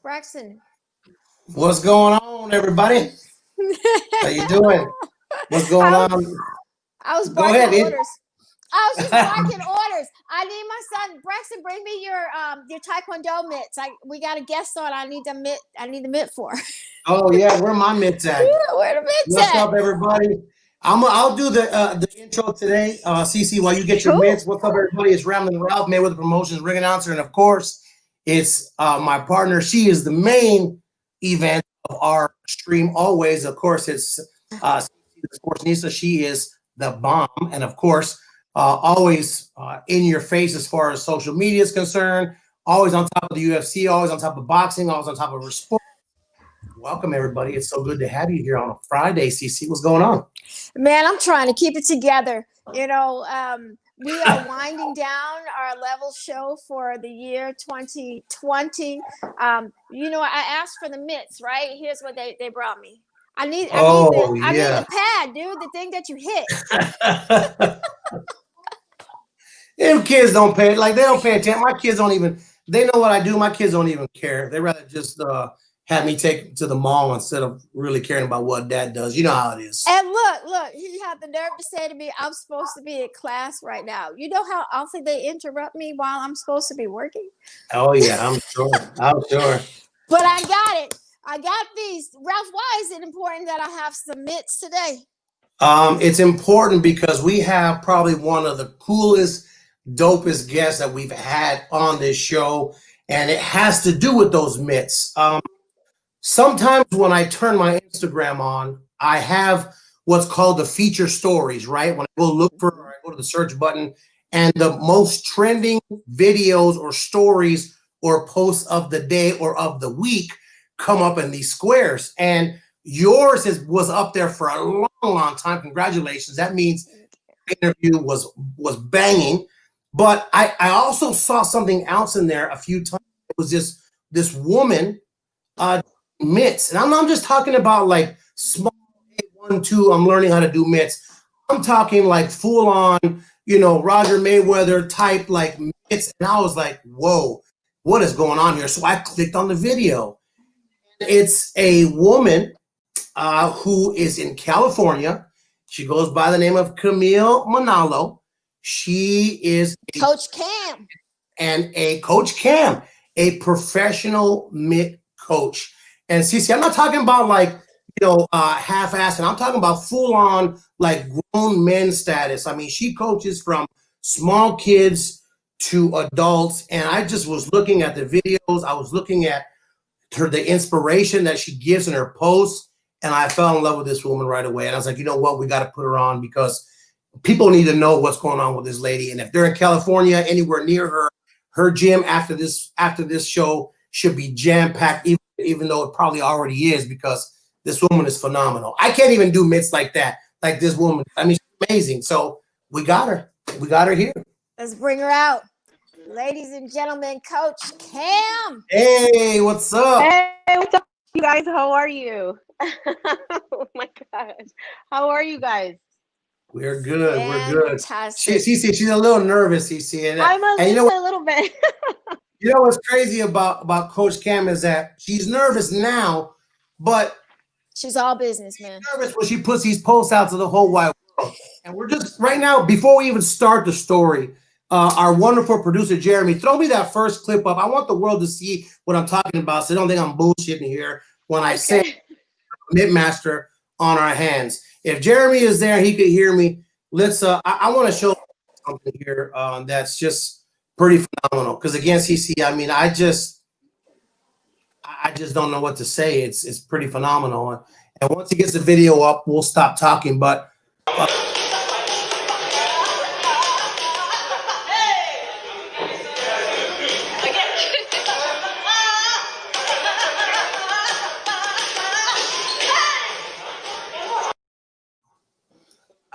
Braxton. What's going on, everybody? How you doing? What's going on? I was Go barking ahead. orders. I was just barking orders. I need my son Braxton. Bring me your Taekwondo mitts. We got a guest on. I need the mitt. I need the mitt for. Oh yeah, where my mitts at? Where the mitts What's at? up, everybody? I'll do the intro today. CC, while you get your mitts. What's up, everybody? It's Ramblin' Ralph, Mayweather Promotions ring announcer, and of course, it's my partner. She is the main event of our stream always. Of course, it's CC, the Sports Nisa. She is the bomb, and of course, always in your face as far as social media is concerned. Always on top of the UFC. Always on top of boxing. Always on top of her sport. Welcome, everybody. It's so good to have you here on a Friday, CC. What's going on? Man, I'm trying to keep it together. You know, we are winding down our level show for the year 2020. You know, I asked for the mitts, right? Here's what they brought me. I need the pad, dude, the thing that you hit. Them kids don't pay, like, they don't pay attention. My kids don't even, they know what I do. My kids don't even care. They rather just have me take to the mall instead of really caring about what dad does. You know how it is. And look, he had the nerve to say to me, I'm supposed to be at class right now. You know how often they interrupt me while I'm supposed to be working? Oh, yeah, I'm sure. I'm sure. But I got it. I got these. Ralph, why is it important that I have some mitts today? It's important because we have probably one of the coolest, dopest guests that we've had on this show, and it has to do with those mitts. Sometimes when I turn my Instagram on, I have what's called the feature stories, right? When I go look for, or I go to the search button, and the most trending videos or stories or posts of the day or of the week come up in these squares. And yours was up there for a long, long time. Congratulations. That means the interview was banging. But I also saw something else in there a few times. It was this woman, mitts, and I'm just talking about like small 1, 2. I'm learning how to do mitts. I'm talking like full on, you know, Roger Mayweather type like mitts, and I was like, whoa, what is going on here? So I clicked on the video. It's a woman who is in California. She goes by the name of Camille Manalo. She is Coach Cam, and a Coach Cam, a professional mitt coach. And CC, I'm not talking about like, you know, half-assed. I'm talking about full-on like grown men status. I mean, she coaches from small kids to adults. And I just was looking at the videos. I was looking at the inspiration that she gives in her posts, and I fell in love with this woman right away. And I was like, you know what, we got to put her on because people need to know what's going on with this lady. And if they're in California, anywhere near her gym after this show should be jam-packed, even though it probably already is, because this woman is phenomenal. I can't even do mitts like that, like this woman. I mean, she's amazing. So we got her. We got her here. Let's bring her out. Ladies and gentlemen, Coach Cam. Hey, what's up? Hey, what's up, you guys? How are you? Oh my gosh. How are you guys? We're good. Fantastic. We're good. She's a little nervous, CC. I'm a little bit. You know what's crazy about Coach Cam is that she's nervous now, but she's all business, man. She's nervous when she puts these posts out to the whole wide world. And we're just right now, before we even start the story, our wonderful producer Jeremy, throw me that first clip up. I want the world to see what I'm talking about, so they don't think I'm bullshitting here when I say mitt master on our hands. If Jeremy is there, he could hear me. Let's. I want to show something here that's just pretty phenomenal. Because again, CC, I mean, I just don't know what to say. It's pretty phenomenal. And once he gets the video up, we'll stop talking. But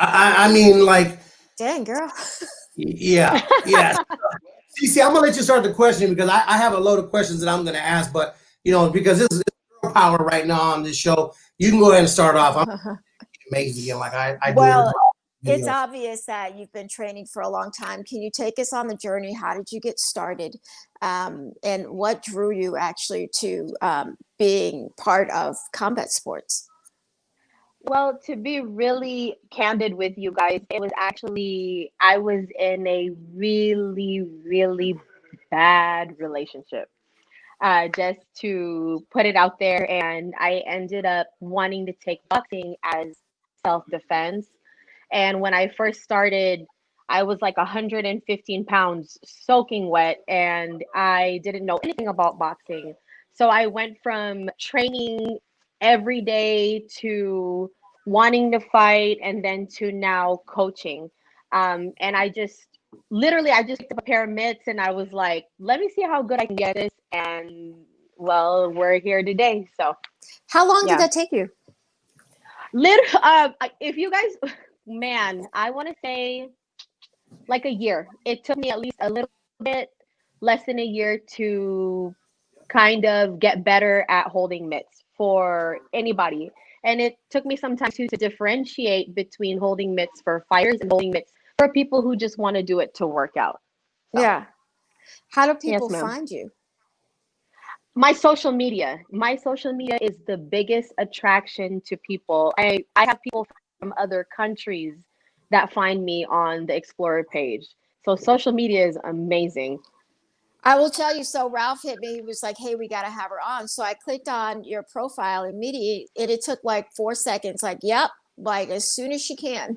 I mean, like, dang, girl. Yeah. See, I'm gonna let you start the question because I have a load of questions that I'm gonna ask, but you know, because this is girl power right now on this show, you can go ahead and start off. I'm amazed again, like I well, do. it's videos. obvious that you've been training for a long time. Can you take us on the journey? How did you get started? And what drew you actually to being part of combat sports? Well, to be really candid with you guys, it was actually, I was in a really, really bad relationship. Just to put it out there, and I ended up wanting to take boxing as self-defense. And when I first started, I was like 115 pounds soaking wet, and I didn't know anything about boxing. So I went from training every day to wanting to fight, and then to now coaching. And I just literally, I just picked up a pair of mitts and I was like, let me see how good I can get this. And well, we're here today. So How long did yeah, that take you? if you guys, man, I want to say like a year. It took me at least a little bit less than a year to kind of get better at holding mitts for anybody. And it took me some time to differentiate between holding mitts for fighters and holding mitts for people who just want to do it to work out. So, Yeah. How do yes, people ma'am. find you? My social media. My social media is the biggest attraction to people. I have people from other countries that find me on the Explorer page. So social media is amazing. I will tell you. So Ralph hit me. He was like, "Hey, we got to have her on." So I clicked on your profile immediately, and it took like 4 seconds. Like, yep, like as soon as she can.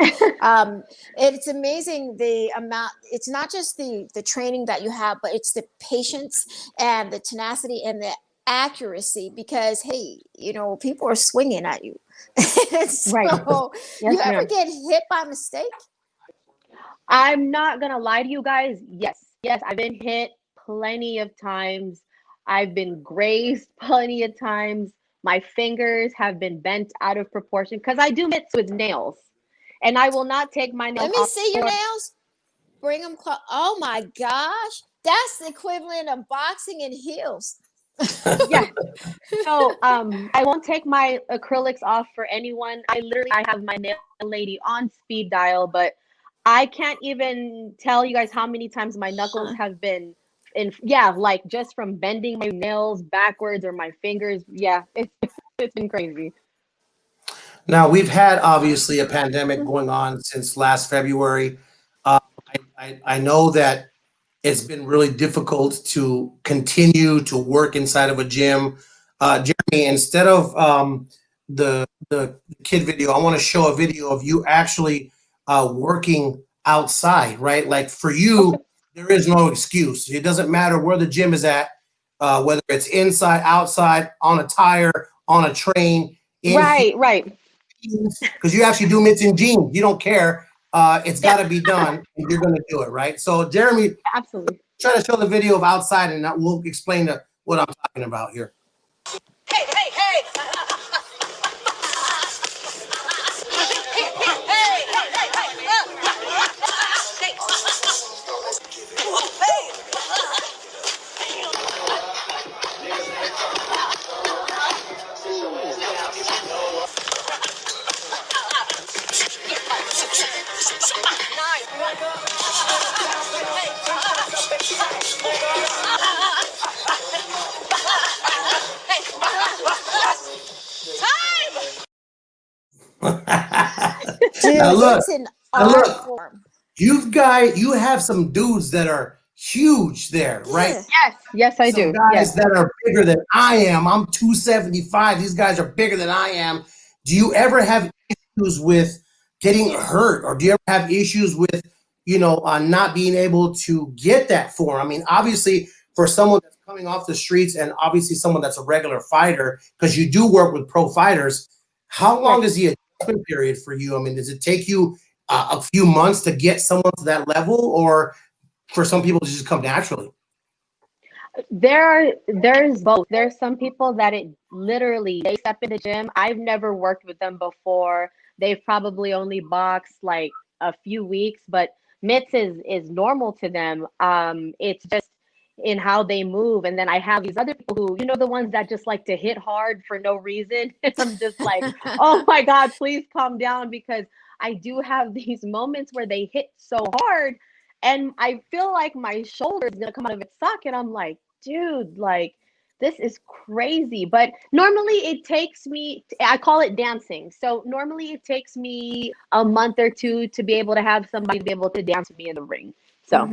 It's amazing the amount. It's not just the training that you have, but it's the patience and the tenacity and the accuracy. Because hey, people are swinging at you. Right. So you Yes, ever ma'am. get hit by mistake? I'm not gonna lie to you guys. Yes, yes, I've been hit plenty of times. I've been grazed plenty of times. My fingers have been bent out of proportion because I do mitts with nails, and I will not take my Let nails me off see your for. nails. Bring them close. Oh my gosh, that's the equivalent of boxing in heels. Yeah. So I won't take my acrylics off for anyone. I have my nail lady on speed dial, but I can't even tell you guys how many times my knuckles have been in, yeah, like just from bending my nails backwards or my fingers. Yeah, it's been crazy. Now, we've had obviously a pandemic going on since last February. Uh, I know that it's been really difficult to continue to work inside of a gym. Jeremy, instead of the kid video, I want to show a video of you actually working outside, right? Like for Okay. you, there is no excuse. It doesn't matter where the gym is at, whether it's inside, outside, on a tire, on a train, in Right, right. because you actually do mitts in jeans. You don't care. It's Yeah, got to be done, and you're going to do it, right? So, Jeremy, absolutely. try to show the video of outside, and we'll explain what I'm talking about here. Hey, hey, hey! Now Dude, look, it's an now art look. form. You have some dudes that are huge there, right? Yeah. Yes, yes, I Some do. Yes. guys that are bigger than I am. I'm 275. These guys are bigger than I am. Do you ever have issues with getting hurt, or do you ever have issues with, not being able to get that form? I mean, obviously, for someone that's coming off the streets, and obviously someone that's a regular fighter, because you do work with pro fighters, how long Right. is the adjustment period for you? I mean, does it take you a few months to get someone to that level, or for some people to just come naturally? There's both. There's some people that it literally they step in the gym. I've never worked with them before. They've probably only boxed like a few weeks, but mitts is normal to them. It's just in how they move. And then I have these other people who, the ones that just like to hit hard for no reason. And I'm just like, oh my God, please calm down because I do have these moments where they hit so hard and I feel like my shoulder is gonna come out of its socket. I'm like, dude, like this is crazy. But normally it takes me, I call it dancing. So normally it takes me a month or two to be able to have somebody be able to dance with me in the ring. So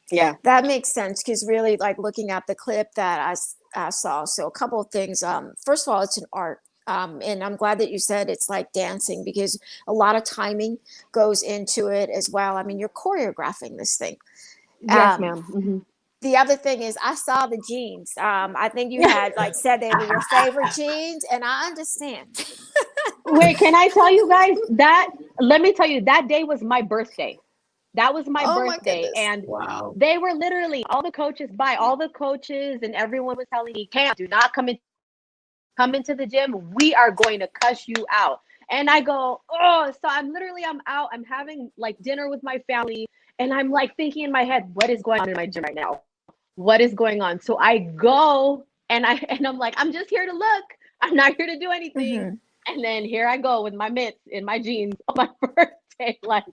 yeah. That makes sense, because really, like, looking at the clip that I saw, so a couple of things. First of all, it's an art. And I'm glad that you said it's like dancing, because a lot of timing goes into it as well. I mean, you're choreographing this thing. Yes, ma'am. The other thing is, I saw the jeans. I think you had like said they were your favorite jeans, and I understand. Wait, can I tell you guys that? Let me tell you, that day was my birthday. That was my Oh my birthday. goodness. And Wow. they were literally, all the coaches and everyone was telling me, Cam, do not come into the gym. We are going to cuss you out. And I go, oh, so I'm out. I'm having like dinner with my family. And I'm like thinking in my head, what is going on in my gym right now? What is going on? So I go and I'm like, I'm just here to look. I'm not here to do anything. And then here I go with my mitts in my jeans on my birthday, like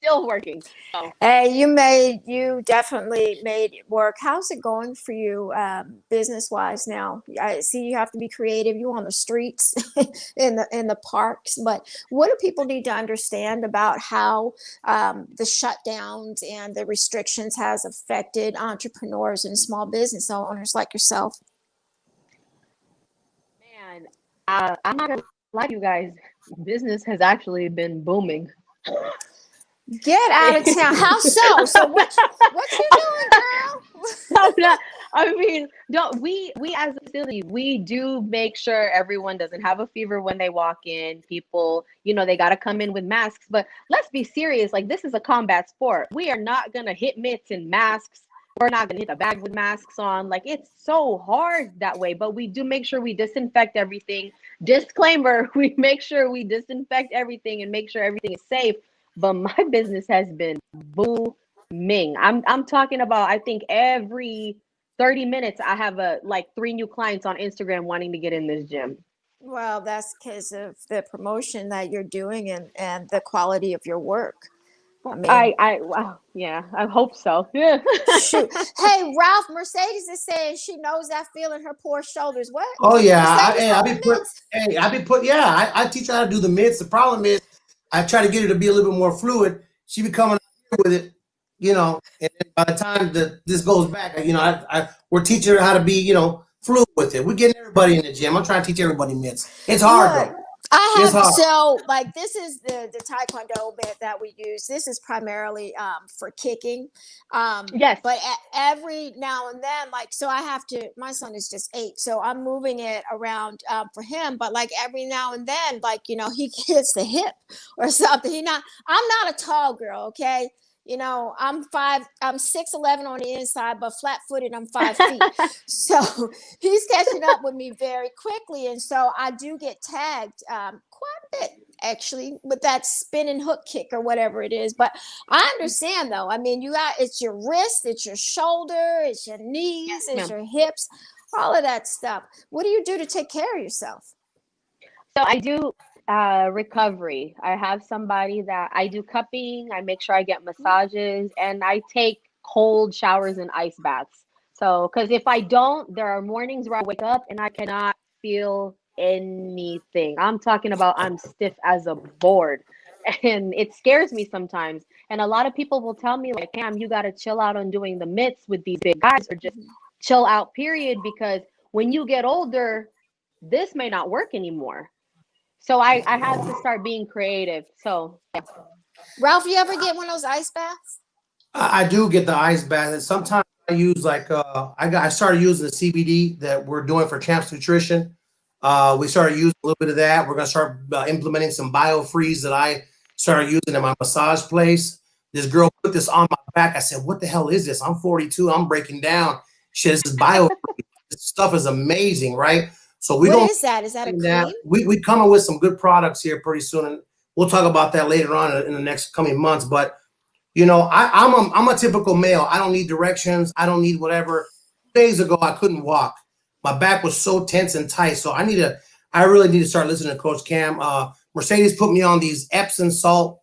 still working. So. Hey, you definitely made it work. How's it going for you, business wise now? I see you have to be creative. You on the streets, in the parks, but what do people need to understand about how the shutdowns and the restrictions has affected entrepreneurs and small business owners like yourself? Man, I'm not gonna lie to you guys. Business has actually been booming. Get out of town. How so? So what you doing, girl? I mean, don't we as a facility, we do make sure everyone doesn't have a fever when they walk in. People, they got to come in with masks. But let's be serious. Like, this is a combat sport. We are not gonna hit mitts in masks. We're not gonna hit the bag with masks on. Like, it's so hard that way. But we do make sure we disinfect everything. Disclaimer: we make sure we disinfect everything and make sure everything is safe. But my business has been booming. I'm talking about, I think every 30 minutes I have like 3 new clients on Instagram wanting to get in this gym. Well, that's because of the promotion that you're doing and the quality of your work. I mean, Wow, yeah, I hope so. Yeah. shoot. Hey, Ralph, Mercedes is saying she knows that feeling, her poor shoulders. What? Oh yeah, Mercedes I on be the put. mitts? Hey, I teach her how to do the mitts. The problem is, I try to get her to be a little bit more fluid. She be coming out with it, and then by the time that this goes back, we're teaching her how to be, fluid with it. We're getting everybody in the gym. I'm trying to teach everybody mitts. It's hard Look, though. I It's have, hard. so like, this is the taekwondo bit that we use. This is primarily for kicking, Yes. but every now and then, like, so I have to, my son is just 8, so I'm moving it around for him, but like every now and then, like, he hits the hip or something. I'm not a tall girl, okay? I'm 6'11" on the inside, but flat-footed, I'm 5 feet. So he's catching up with me very quickly. And so I do get tagged quite a bit, actually, with that spinning hook kick or whatever it is. But I understand, though. I mean, it's your wrist, it's your shoulder, it's your knees, Yes, it's ma'am. your hips, all of that stuff. What do you do to take care of yourself? So I do recovery. I have somebody that I do cupping. I make sure I get massages and I take cold showers and ice baths. So, because if I don't, there are mornings where I wake up and I cannot feel anything. I'm talking about I'm stiff as a board. And it scares me sometimes. And a lot of people will tell me, like, Cam, you got to chill out on doing the mitts with these big guys, or just chill out, period. Because when you get older, this may not work anymore. So I had to start being creative. So yeah. Ralph, you ever get one of those ice baths? I do get the ice bath, and sometimes I use like I started using the CBD that we're doing for Champs Nutrition. We started using a little bit of that. We're gonna start implementing some BioFreeze that I started using in my massage place. This girl put this on my back. I said, "What the hell is this?" I'm 42. I'm breaking down. Shit, this is BioFreeze. This stuff is amazing, right? So we What don't is that? Is that a that cream? we coming with some good products here pretty soon, and we'll talk about that later on in the next coming months. But I'm a typical male. I don't need directions. I don't need whatever. Days ago, I couldn't walk. My back was so tense and tight. So I really need to start listening to Coach Cam. Mercedes put me on these Epsom salt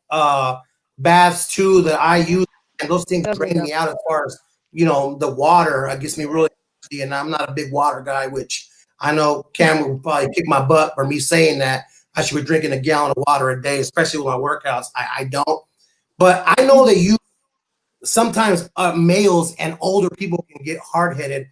baths too that I use, and those things drain me out as far as, you know, the water. It gets me really thirsty, and I'm not a big water guy, which I know Cam will probably kick my butt for me saying that I should be drinking a gallon of water a day, especially with my workouts. I don't. But I know that you sometimes males and older people can get hard-headed.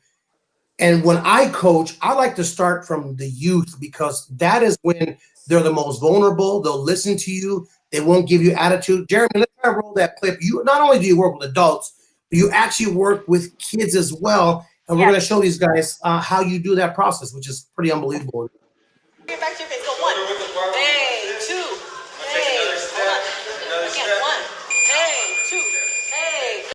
And when I coach, I like to start from the youth because that is when they're the most vulnerable. They'll listen to you. They won't give you attitude. Jeremy, let's try to roll that clip. You not only do you work with adults, but you actually work with kids as well. And we're going to show these guys how you do that process, which is pretty unbelievable. Get back to your face. Go 1. Hey, 2. Hey, hold on. Again, 1. Hey, 2. Hey.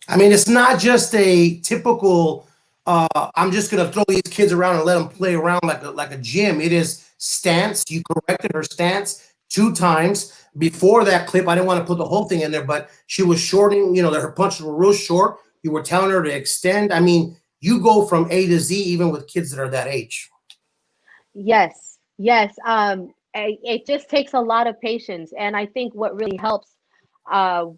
I mean, it's not just a typical I'm just going to throw these kids around and let them play around like a gym. It is stance. You corrected her stance 2 times. Before that clip, I didn't want to put the whole thing in there, but she was shorting, you know, her punches were real short. You were telling her to extend. I mean, you go from A to Z even with kids that are that age. Yes. It just takes a lot of patience. And I think what really helps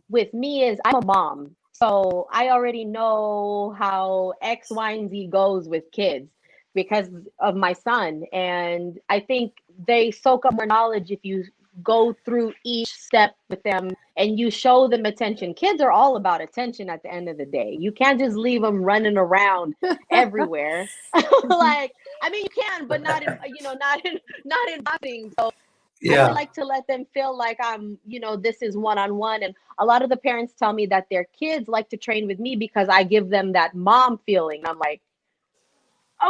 with me is I'm a mom. So I already know how X, Y, and Z goes with kids because of my son. And I think they soak up more knowledge if you go through each step with them and you show them attention. Kids are all about attention at the end of the day. You can't just leave them running around everywhere. Like, I mean, you can, but not in, you know, not in boxing. So yeah. I like to let them feel like I'm, you know, this is one-on-one. And a lot of the parents tell me that their kids like to train with me because I give them that mom feeling. I'm like,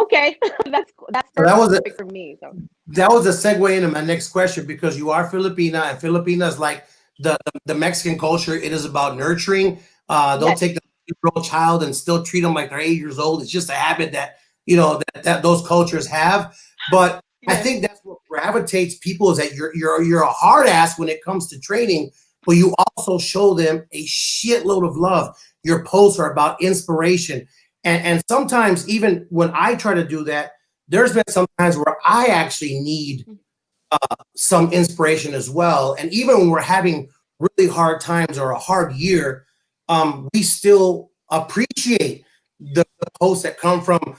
okay, that's perfect for me. So that was a segue into my next question because you are Filipina, and Filipina is like the Mexican culture. It is about nurturing. They'll take the 8-year-old child and still treat them like they're 8 years old. It's just a habit that, you know, that those cultures have. But I think that's what gravitates people is that you're a hard ass when it comes to training, but you also show them a shitload of love. Your posts are about inspiration. And sometimes even when I try to do that, there's been some times where I actually need some inspiration as well. And even when we're having really hard times or a hard year, we still appreciate the posts that come from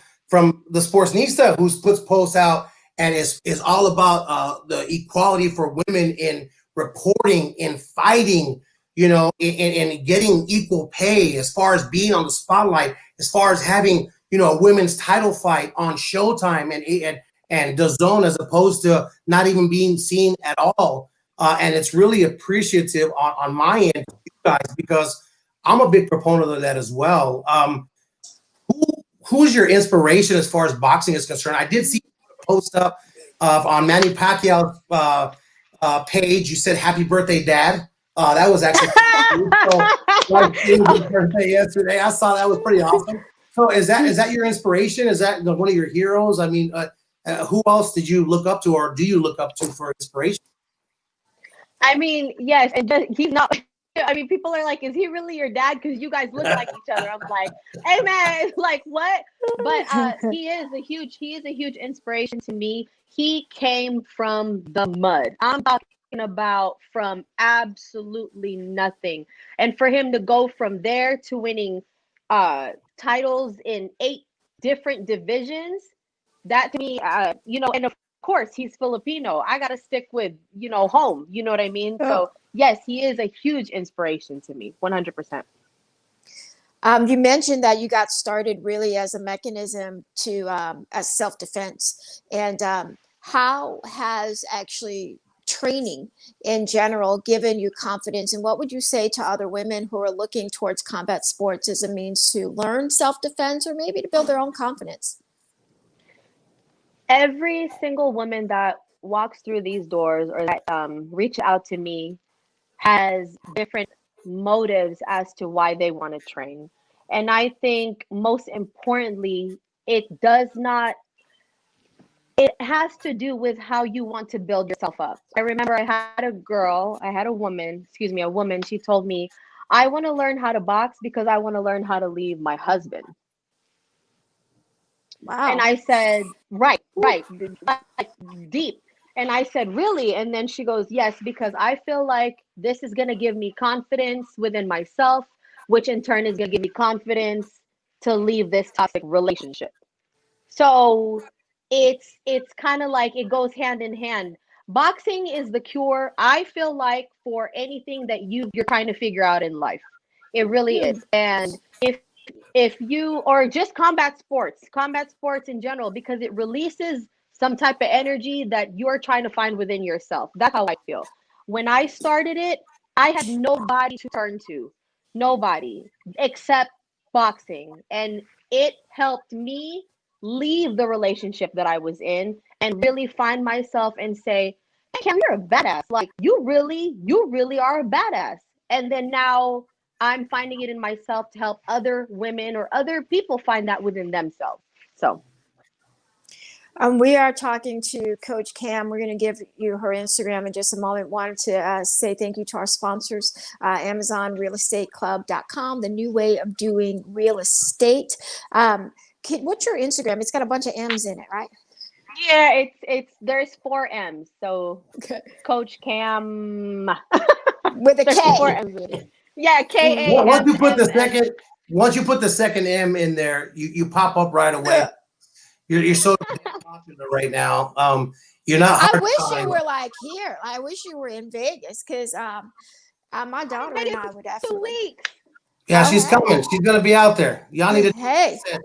the Sportsnista, who puts posts out and is all about the equality for women in reporting, in fighting, you know, in getting equal pay, as far as being on the spotlight, as far as having, you know, a women's title fight on Showtime and DAZN, as opposed to not even being seen at all. And it's really appreciative on my end, you guys, because I'm a big proponent of that as well. Who's your inspiration as far as boxing is concerned? I did see a post up on Manny Pacquiao's page. You said, "Happy birthday, Dad." That was actually my birthday yesterday. I saw that was pretty awesome. So is that your inspiration? Is that one of your heroes? I mean, who else did you look up to, or do you look up to for inspiration? I mean, yes, and he's not. I mean, people are like, "Is he really your dad?" Because you guys look like each other. I'm like, "Hey, man, like what?" But he is a huge inspiration to me. He came from the mud. I'm talking about from absolutely nothing, and for him to go from there to winning titles in 8 different divisions, that to me, you know, and of course he's Filipino. I gotta stick with, you know, home. You know what I mean? Oh. So yes, he is a huge inspiration to me, 100%. You mentioned that you got started really as a mechanism to as self-defense, and how has actually training in general given you confidence, and what would you say to other women who are looking towards combat sports as a means to learn self-defense or maybe to build their own confidence? Every single woman that walks through these doors or that reach out to me has different motives as to why they want to train. And I think most importantly, it has to do with how you want to build yourself up. I remember I had a woman, she told me, "I want to learn how to box because I want to learn how to leave my husband." Wow. And I said, right, like, deep. And I said, really? And then she goes, yes, because I feel like this is going to give me confidence within myself, which in turn is going to give me confidence to leave this toxic relationship. So it's kind of like it goes hand in hand. Boxing is the cure, I feel like, for anything that you're trying to figure out in life. It really Hmm. is. And if you, or just combat sports in general, because it releases some type of energy that you're trying to find within yourself. That's how I feel. When I started it, I had nobody to turn to, nobody except boxing. And it helped me leave the relationship that I was in and really find myself and say, hey, Cam, you're a badass. Like you really are a badass. And then now I'm finding it in myself to help other women or other people find that within themselves. So We are talking to Coach Cam. We're going to give you her Instagram in just a moment. Wanted to say thank you to our sponsors, AmazonRealEstateClub.com, the new way of doing real estate. What's your Instagram? It's got a bunch of M's in it, right? yeah, it's there's 4 M's. So Okay. Coach Cam, With a there's four K. M's with it. Yeah, Mhm. Once you put the KAMMS. once you put the second M in there, you pop up right away. You're so damn popular right now. You're not I hard to wish you find. were like here. I wish you were in Vegas because my I'm daughter in and Vegas I would in two definitely. weeks. Yeah, she's Oh, coming. She's gonna be out there. Y'all need to do hey. it.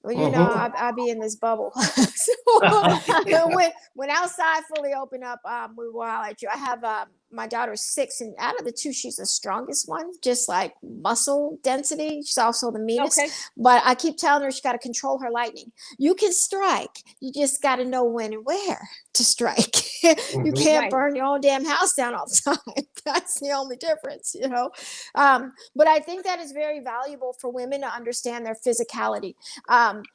Well, you know, Mm-hmm. I be in this bubble. So, Yeah. when outside fully open up, we will holler at you. I have my daughter's 6, and out of the 2, she's the strongest one, just like muscle density. She's also the meanest. Okay. But I keep telling her she got to control her lightning. You can strike, you just got to know when and where to strike. You Mm-hmm. can't Right. burn your own damn house down all the time. That's the only difference, you know. But I think that is very valuable for women to understand their physicality.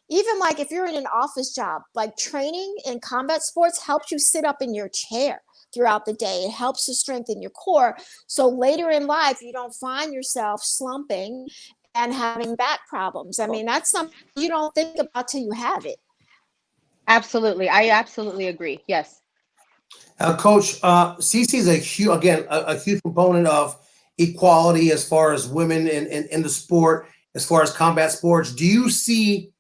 Even like if you're in an office job, like training in combat sports helps you sit up in your chair throughout the day. It helps to strengthen your core. So later in life, you don't find yourself slumping and having back problems. I mean, that's something you don't think about till you have it. Absolutely. I absolutely agree. Yes. Coach, CC is a huge, again, a huge component of equality as far as women in the sport, as far as combat sports. Do you see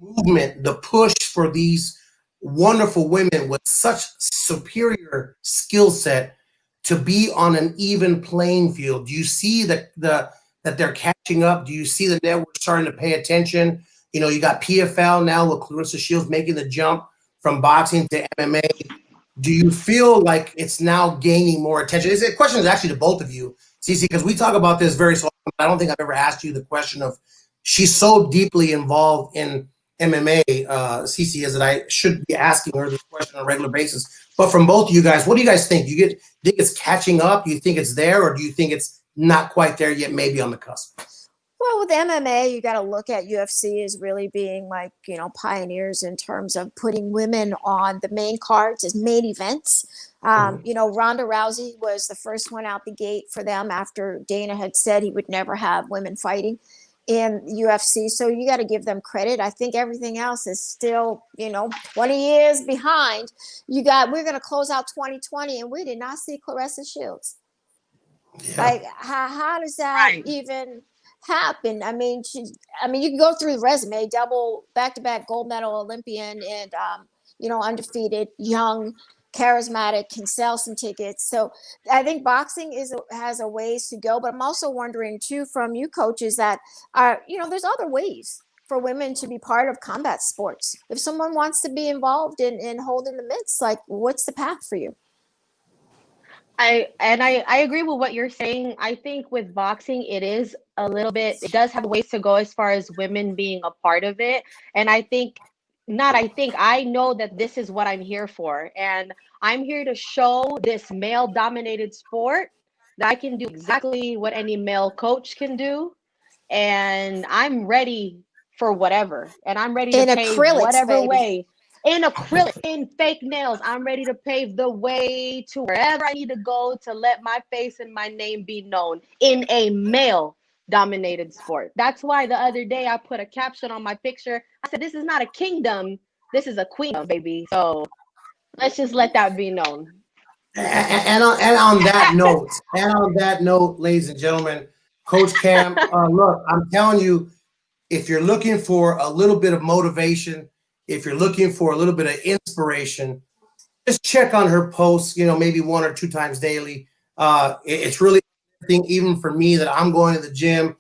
movement, the push for these wonderful women with such superior skill set to be on an even playing field? Do you see that they're catching up? Do you see the network starting to pay attention? You know, you got PFL now with Clarissa Shields making the jump from boxing to MMA. Do you feel like it's now gaining more attention? This question is actually to both of you, Cece, because we talk about this very so often. I don't think I've ever asked you the question of she's so deeply involved in MMA, Cece, is that I should be asking her this question on a regular basis. But from both of you guys, what do you guys think? Do you think it's catching up? Do you think it's there, or do you think it's not quite there yet, maybe on the cusp? Well, with MMA, you got to look at UFC as really being like, you know, pioneers in terms of putting women on the main cards as main events. Mhm. You know, Ronda Rousey was the first one out the gate for them after Dana had said he would never have women fighting in UFC. So you got to give them credit. I think everything else is still, you know, 20 years behind. We're going to close out 2020 and we did not see Clarissa Shields. Yeah. Like, how does that Right. even happen? I mean, you can go through the resume: double, back-to-back gold medal Olympian, and you know, undefeated, young, charismatic, can sell some tickets. So I think boxing has a ways to go. But I'm also wondering too, from you coaches, that are, you know, there's other ways for women to be part of combat sports. If someone wants to be involved in holding the mitts, like, what's the path for you? I agree with what you're saying. I think with boxing, it is a little bit, it does have a ways to go as far as women being a part of it. And I think, not I think, I know that this is what I'm here for. And I'm here to show this male dominated sport that I can do exactly what any male coach can do. And I'm ready for whatever. And I'm ready to In pave acrylics, whatever baby. way. In acrylic, in fake nails, I'm ready to pave the way to wherever I need to go to let my face and my name be known in a male dominated sport. That's why the other day I put a caption on my picture. I said, this is not a kingdom, this is a queendom, baby. So Let's just let that be known. And on that note, ladies and gentlemen, Coach Cam, look, I'm telling you, if you're looking for a little bit of motivation, if you're looking for a little bit of inspiration, just check on her posts, you know, maybe 1 or 2 times daily. It's really thing, even for me, that I'm going to the gym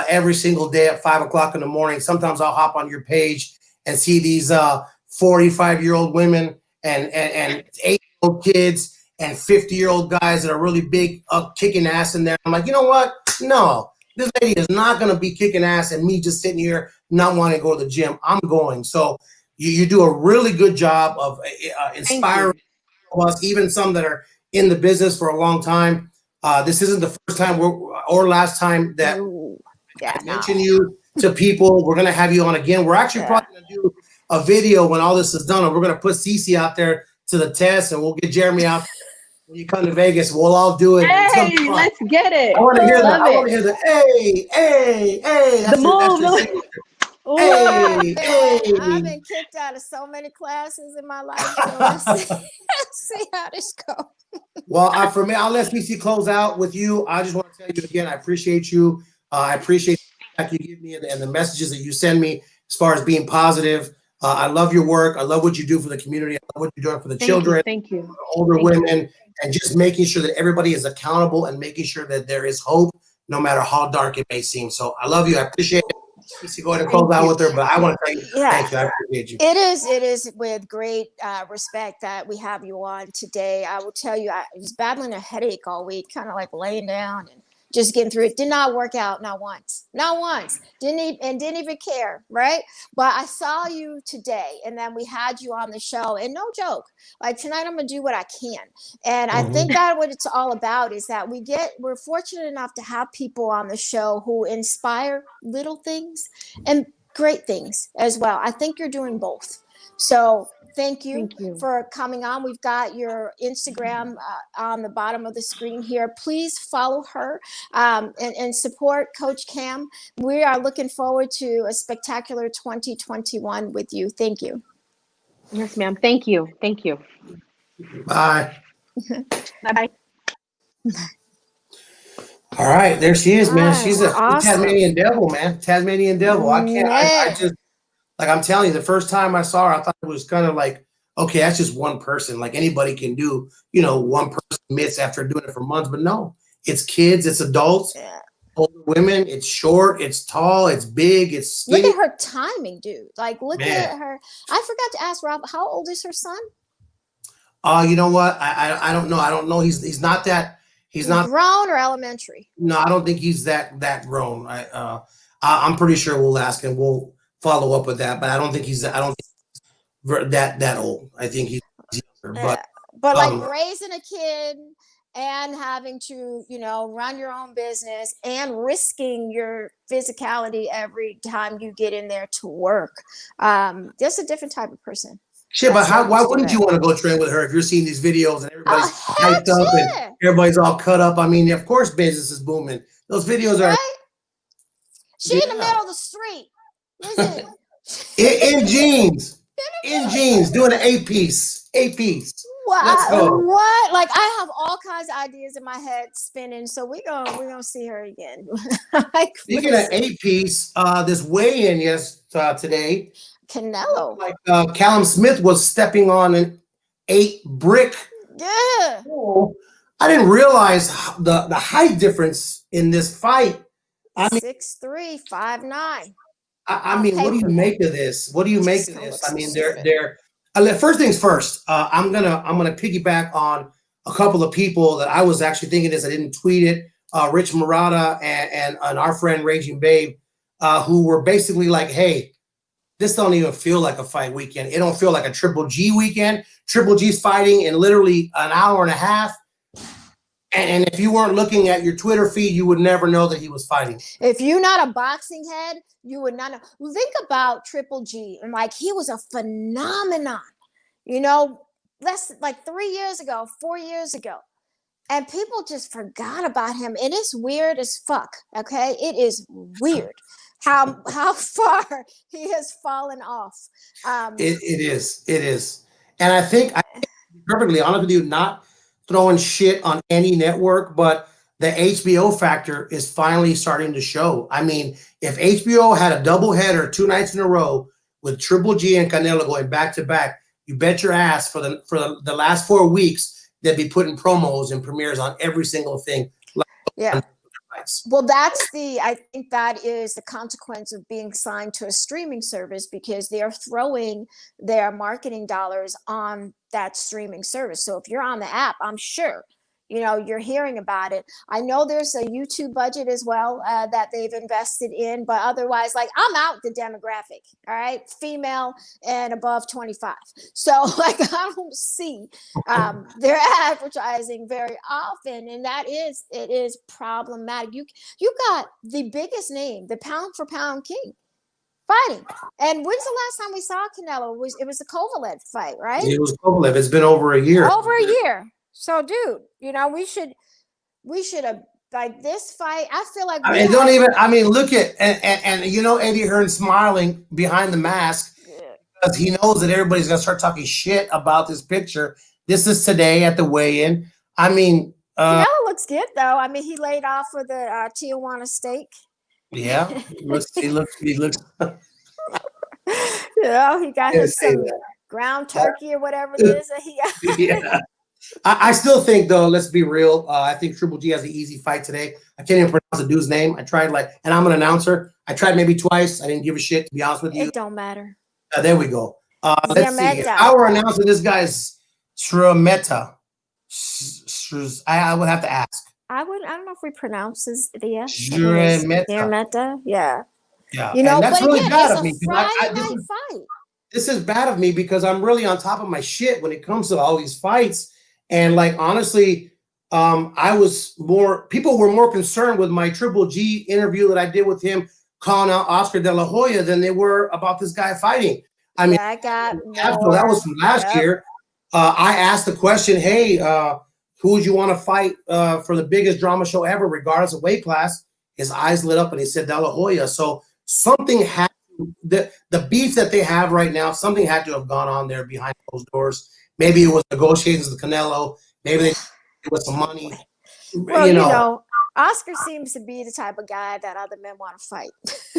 every single day at 5 o'clock in the morning. Sometimes I'll hop on your page and see these 45-year-old women and 8-year-old kids and 50-year-old guys that are really big, kicking ass in there. I'm like, you know what? No, this lady is not going to be kicking ass and me just sitting here not wanting to go to the gym. I'm going. So you do a really good job of inspiring us, even some that are in the business for a long time. This isn't the first time or last time that I mention you to people. We're going to have you on again. We're actually probably going to do a video when all this is done. And we're going to put Cece out there to the test, and we'll get Jeremy out when you come to Vegas. We'll all do it. Hey, let's get it. I want to hear that. I want to hear the hey. That's your signature. Hey. I've been kicked out of so many classes in my life. So let's see how this goes. Well, for me, I'll let CC close out with you. I just want to tell you again, I appreciate you. I appreciate the feedback you give me and the messages that you send me as far as being positive. I love your work. I love what you do for the community. I love what you're doing for the children, Thank you. For the older women, and just making sure that everybody is accountable and making sure that there is hope, no matter how dark it may seem. So I love you. I appreciate it. Go ahead and close out with her, but I want to tell you, thank you. I appreciate you. It is with great respect that we have you on today. I will tell you, I was battling a headache all week, kind of like laying down and just getting through it. Did not work out, not once. Didn't even care, right? But I saw you today, and then we had you on the show, and no joke, like tonight I'm gonna do what I can. And I think that what it's all about is that we're fortunate enough to have people on the show who inspire little things and great things as well. I think you're doing both. So thank you for coming on. We've got your Instagram on the bottom of the screen here. Please follow her and support Coach Cam. We are looking forward to a spectacular 2021 with you. Thank you. Yes, ma'am. Thank you. Bye. Bye-bye. All right, there she is, man. She's a awesome. Tasmanian devil, man. Tasmanian devil. I can't. I just, like, I'm telling you, the first time I saw her, I thought it was kind of like, okay, that's just one person. Like, anybody can do, you know, one person mitts after doing it for months. But no, it's kids, it's adults, older women. It's short, it's tall, it's big, it's skinny. Look at her timing, dude. Like, look at her. I forgot to ask Rob, how old is her son? You know what? I don't know. I don't know. He's not that. He's not grown or elementary. No, I don't think he's that grown. I'm pretty sure we'll ask him. We'll follow up with that, but I don't think he's that old. I think he's younger. But like raising a kid and having to, you know, run your own business and risking your physicality every time you get in there to work. Just a different type of person. Shit, but why wouldn't you want to go train with her if you're seeing these videos and everybody's hyped up and everybody's all cut up? I mean, of course business is booming. Those videos are She in the middle of the street. in jeans, doing an eight-piece. What? Let's go. What? Like, I have all kinds of ideas in my head spinning, so we're gonna see her again. Like, speaking of 8-piece, this weigh-in today, Canelo, like Callum Smith was stepping on an 8-brick. Yeah. Oh, I didn't realize the height difference in this fight. I mean, 6'3", 5'9". I mean, what do you make of this? What do you make of this? I mean, they're first things first. I'm gonna piggyback on a couple of people that I was actually thinking this. I didn't tweet it. Rich Murata and our friend Raging Babe, who were basically like, "Hey, this don't even feel like a fight weekend. It don't feel like a Triple G weekend. Triple G's fighting in literally an hour and a half." And if you weren't looking at your Twitter feed, you would never know that he was fighting. If you're not a boxing head, you would not know. Think about Triple G, and like, he was a phenomenon, you know, like 3 years ago, 4 years ago. And people just forgot about him. And it's weird as fuck, okay? It is weird how far he has fallen off. It is. And I think perfectly honest with you, not throwing shit on any network, but the HBO factor is finally starting to show. I mean, if HBO had a doubleheader 2 nights in a row with Triple G and Canelo going back to back, you bet your ass for the last 4 weeks they'd be putting promos and premieres on every single thing. Yeah. Well, I think that is the consequence of being signed to a streaming service, because they are throwing their marketing dollars on that streaming service. So if you're on the app, I'm sure, you're hearing about it. I know there's a YouTube budget as well that they've invested in, but otherwise, like, I'm out the demographic, all right, female and above 25. So like, I don't see their advertising very often, and it is problematic. You got the biggest name, the pound for pound king, fighting. And when's the last time we saw Canelo? It was the Kovalev fight, right? It was Kovalev. It's been over a year. Over a year. So, dude, we should have, like, this fight. I feel like look at and Eddie Hearn smiling behind the mask, because he knows that everybody's gonna start talking shit about this picture. This is today at the weigh-in. I mean, Canelo looks good though. I mean, he laid off for the Tijuana steak. Yeah, he looks. He He got his some ground turkey or whatever it is that he got. Yeah. I still think, though, let's be real. I think Triple G has an easy fight today. I can't even pronounce the dude's name. I tried, and I'm an announcer. I tried maybe twice. I didn't give a shit, to be honest with you. It don't matter. There we go. Let's see. If I were announcing this guy's Shrameta, I would have to ask. I don't know if we pronounce the S. Shrameta. Yeah. Yeah. And that's really bad of me. It's a Friday night fight. This is bad of me because I'm really on top of my shit when it comes to all these fights. And honestly, people were more concerned with my Triple G interview that I did with him calling out Oscar De La Hoya than they were about this guy fighting. I mean, that was from last year. I asked the question, hey, who would you want to fight for the biggest drama show ever, regardless of weight class? His eyes lit up and he said De La Hoya. So something had the beef that they have right now, something had to have gone on there behind closed doors. Maybe it was negotiations with Canelo. Maybe they with some money. Well, Oscar seems to be the type of guy that other men want to fight.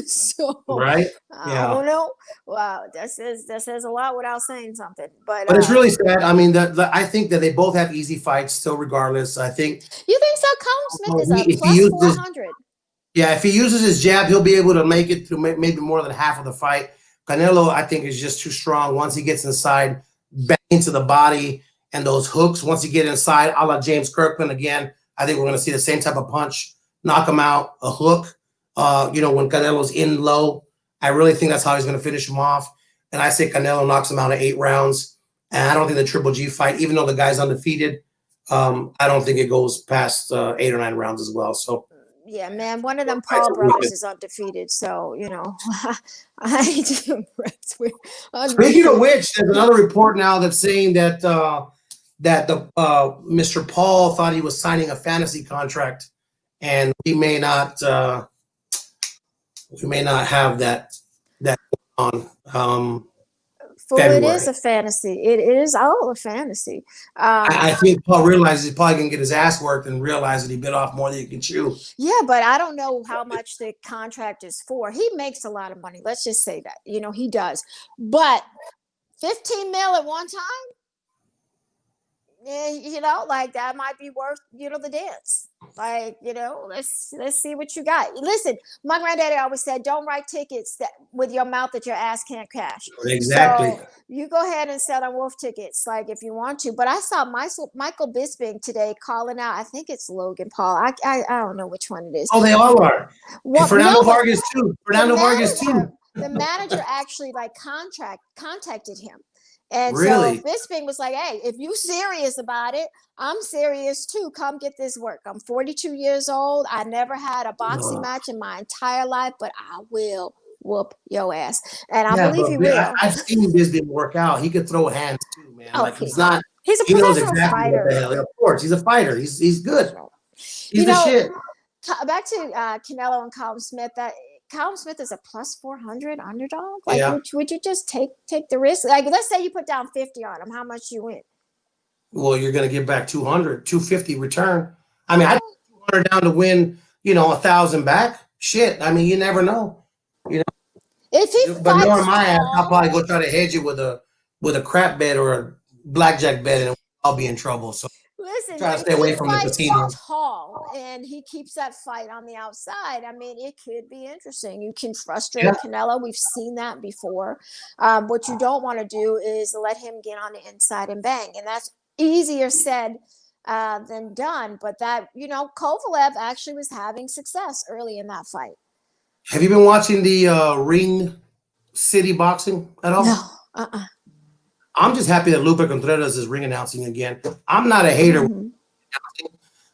So right? I don't know. Wow, that says a lot without saying something. But it's really sad. I mean, I think that they both have easy fights still, regardless. I think. You think so? Colin Smith is a plus 400. Yeah, if he uses his jab, he'll be able to make it through maybe more than half of the fight. Canelo, I think, is just too strong. Once he gets inside, back into the body and those hooks, once you get inside, a la James Kirkland again, I think we're going to see the same type of punch, knock him out, a hook. When Canelo's in low, I really think that's how he's going to finish him off. And I say Canelo knocks him out in 8 rounds. And I don't think the Triple G fight, even though the guy's undefeated, I don't think it goes past 8 or 9 rounds as well. So. Yeah, man, one of them Paul brothers is undefeated, so I hate to. Speaking of which, there's another report now that's saying that Mr. Paul thought he was signing a fantasy contract, and we may not have that on. It is a fantasy. It is all a fantasy. I think Paul realizes he's probably going to get his ass worked and realize that he bit off more than he can chew. Yeah, but I don't know how much the contract is for. He makes a lot of money. Let's just say that. He does. But 15 mil at one time? That might be worth, the dance. Let's see what you got. Listen, my granddaddy always said, don't write tickets with your mouth that your ass can't cash. Exactly. So you go ahead and sell on wolf tickets, if you want to. But I saw Michael Bisping today calling out, I think it's Logan Paul. I don't know which one it is. Oh, they all are. Well, Fernando Vargas too. The manager actually contacted him. And really? So Bisping was like, hey, if you serious about it, I'm serious too. Come get this work. I'm 42 years old. I never had a boxing match in my entire life, but I will whoop your ass. And I believe he will. I've seen Bisping work out. He could throw hands too, man. He's a professional fighter. Of course, he's a fighter. He's good. He's the shit. Back to Canelo and Colin Smith. Colin Smith is a plus 400 underdog. Would you just take the risk? Let's say you put down 50 on him. How much you win? Well, you're going to give back 200, 250 return. I mean, I 200 down to win, 1,000 back. Shit. I mean, you never know. If he But knowing fights my ass, I'll tall, probably go try to hedge it with a crap bet or a blackjack bet, and I'll be in trouble. So listen, try but to if stay away he from the fights casino. tall and he keeps that fight on the outside, I mean, it could be interesting. You can frustrate Yeah. Canelo. We've seen that before. What you don't want to do is let him get on the inside and bang, and that's easier said than done. But that, Kovalev actually was having success early in that fight. Have you been watching the Ring City Boxing at all? No. I'm just happy that Lupe Contreras is ring announcing again. I'm not a hater. Mm-hmm.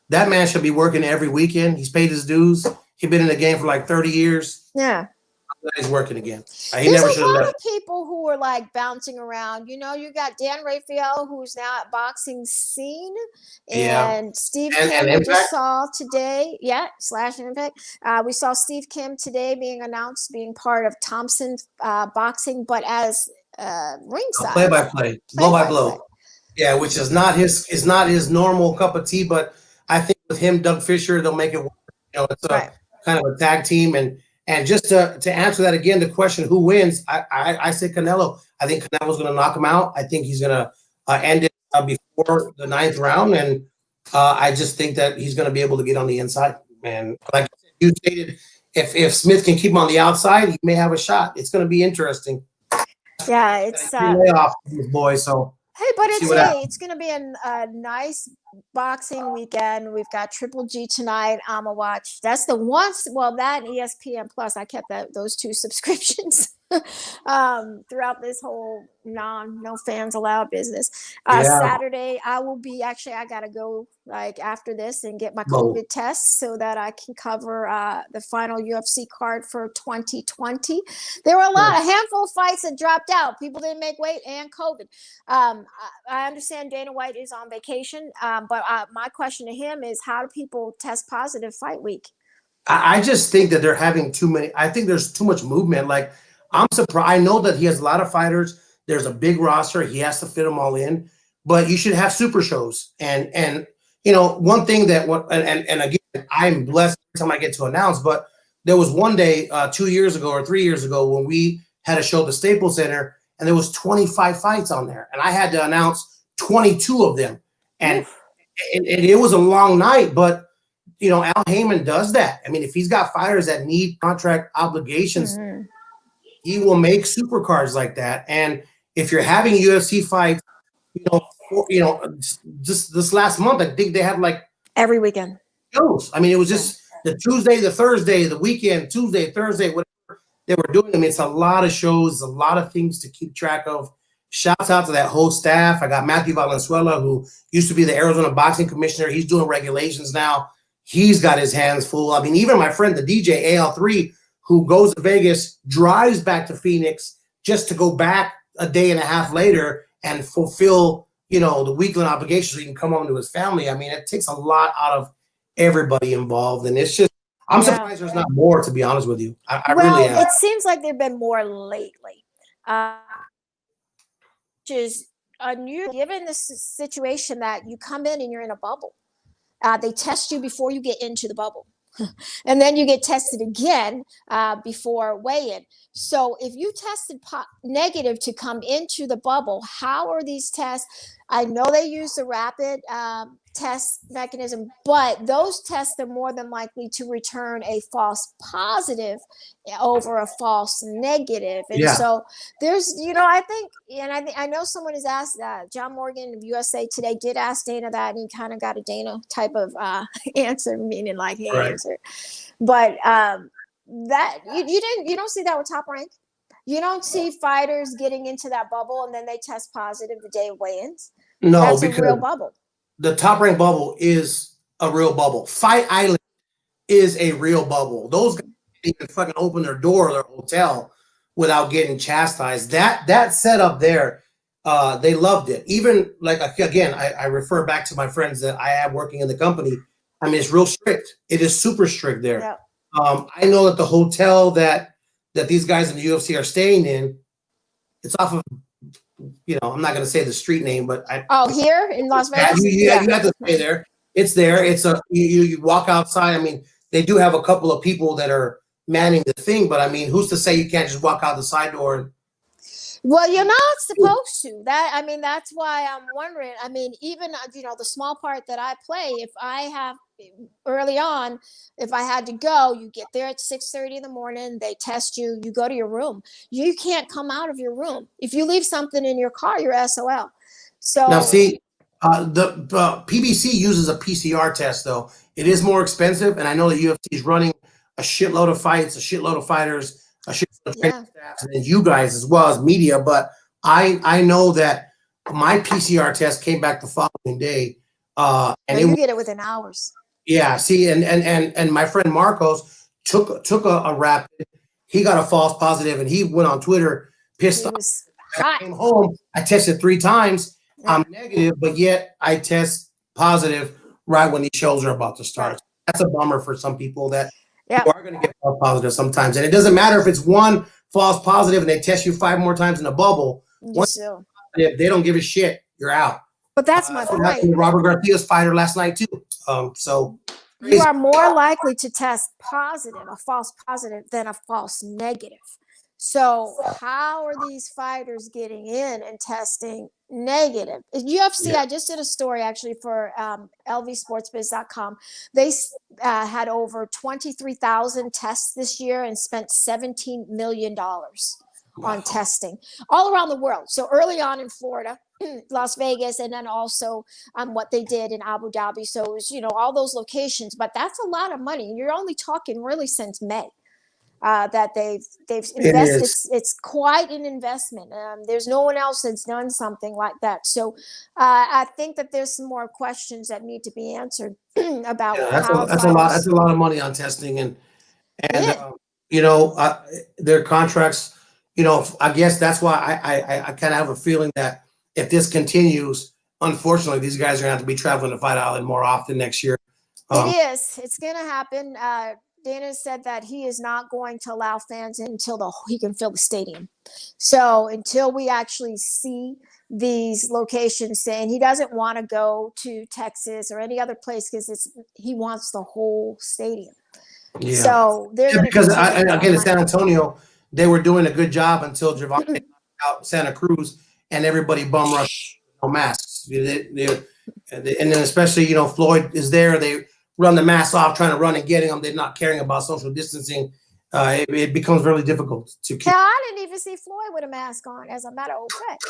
That man should be working every weekend. He's paid his dues. He's been in the game for like 30 years. Yeah. He's working again. He There's never a should have lot left. of people who are like bouncing around. You got Dan Rafael, who's now at Boxing Scene, and Yeah. Steve And Kim. We Impact. just saw today, / Impact. We saw Steve Kim today being announced being part of Thompson Boxing, but as ringside Play by play, blow by blow. play. Yeah, which is not his normal cup of tea. But I think with him, Doug Fisher, they'll make it work. It's a kind of a tag team. And just to answer that again, the question, who wins? I say Canelo. I think Canelo's going to knock him out. I think he's going to end it before the 9th round. And I just think that he's going to be able to get on the inside. And like you stated, if Smith can keep him on the outside, he may have a shot. It's going to be interesting. Yeah, it's layoff these boys. So hey, but it's going to be a nice boxing weekend. We've got Triple G tonight. I'm a watch. That's the one. Well, that and ESPN Plus. I kept those 2 subscriptions throughout this whole no fans allowed business. Saturday, I will be I got to go after this and get my COVID test so that I can cover the final UFC card for 2020. There were a handful of fights that dropped out. People didn't make weight and COVID. I understand Dana White is on vacation, but my question to him is, how do people test positive fight week? I just think that they're having too many. I think there's too much movement. Like, I'm surprised. I know that he has a lot of fighters. There's a big roster. He has to fit them all in. But you should have super shows. And one thing that and again, I'm blessed every time I get to announce. But there was one day 2 years ago or 3 years ago when we had a show at the Staples Center, and there was 25 fights on there, and I had to announce 22 of them, and it was a long night. But Al Heyman does that. I mean, if he's got fighters that need contract obligations, he will make super cards like that. And if you're having UFC fights, just this last month, I think they had like every weekend shows. I mean, it was just the Tuesday, the Thursday, the weekend, Tuesday, Thursday, whatever they were doing. I mean, it's a lot of shows, a lot of things to keep track of. Shouts out to that whole staff. I got Matthew Valenzuela, who used to be the Arizona boxing commissioner. He's doing regulations now. He's got his hands full. I mean, even my friend, the DJ AL3, who goes to Vegas, drives back to Phoenix just to go back a day and a half later and fulfill, the weekly obligations so he can come home to his family. I mean, it takes a lot out of everybody involved. And it's just, I'm surprised there's not more, to be honest with you. I really am. It seems like there've been more lately, which is unusual given the situation that you come in and you're in a bubble. They test you before you get into the bubble. And then you get tested again before weigh-in. So if you tested negative to come into the bubble, how are these tests? I know they use the rapid test mechanism, but those tests are more than likely to return a false positive over a false negative. And so there's, I know someone has asked John Morgan of USA Today did ask Dana that, and he kind of got a Dana type of answer, meaning like, hey, answer. But that you don't see that with Top Rank. You don't see fighters getting into that bubble and then they test positive the day of weigh-ins. No, that's because a real bubble. The Top Rank bubble is a real bubble. Fight Island is a real bubble. Those guys didn't even fucking open their door of their hotel without getting chastised. That setup there, they loved it. Even again, I refer back to my friends that I have working in the company. I mean, it's real strict. It is super strict there. Yeah. I know that the hotel that these guys in the UFC are staying in, it's off of you know, I'm not going to say the street name, but Here in Las yeah, Vegas? you have to stay there. It's there. It's you walk outside. I mean, they do have a couple of people that are manning the thing, but I mean, who's to say you can't just walk out the side door and Well, you're not supposed to. That's why I'm wondering. I mean, even the small part that I play, if I have early on, if I had to go, you get there at 6:30 in the morning, they test you, you go to your room. You can't come out of your room. If you leave something in your car, you're SOL. So now see, the PBC uses a PCR test though. It is more expensive, and I know that UFC is running a shitload of fights, a shitload of fighters, a shitload of training staffs, and then you guys as well as media. But I know that my PCR test came back the following day, and you get it within hours. Yeah, see, and my friend Marcos took a rapid. He got a false positive, and he went on Twitter pissed off. I came home. I tested 3 times. I'm negative, but yet I test positive right when these shows are about to start. That's a bummer for some people that you are going to get false positive sometimes, and it doesn't matter if it's one false positive and they test you 5 more times in a bubble. Once positive, they don't give a shit. You're out. But that's my point. Robert Garcia's fighter last night too. So you are more likely to test positive, a false positive, than a false negative. So how are these fighters getting in and testing negative? UFC, I just did a story actually for lvsportsbiz.com. They had over 23,000 tests this year and spent $17 million on testing all around the world. So early on in Florida, Las Vegas, and then also what they did in Abu Dhabi. So it was, all those locations, but that's a lot of money. You're only talking really since May. That they've invested. It's quite an investment. There's no one else that's done something like that. So I think that there's some more questions that need to be answered about that's a lot of money on testing and their contracts. I guess that's why I kind of have a feeling that if this continues, unfortunately, these guys are going to have to be traveling to Fight Island more often next year. It is. It's going to happen. Dana said that he is not going to allow fans in until he can fill the stadium. So until we actually see these locations, and he doesn't want to go to Texas or any other place because he wants the whole stadium. Yeah. So they're because again in San Antonio, they were doing a good job until Javante out Santa Cruz and everybody bum rushed, no masks. And then especially Floyd is there. They run the mask off, trying to run and getting them. They're not caring about social distancing. It becomes really difficult to keep. I didn't even see Floyd with a mask on, as a matter of fact.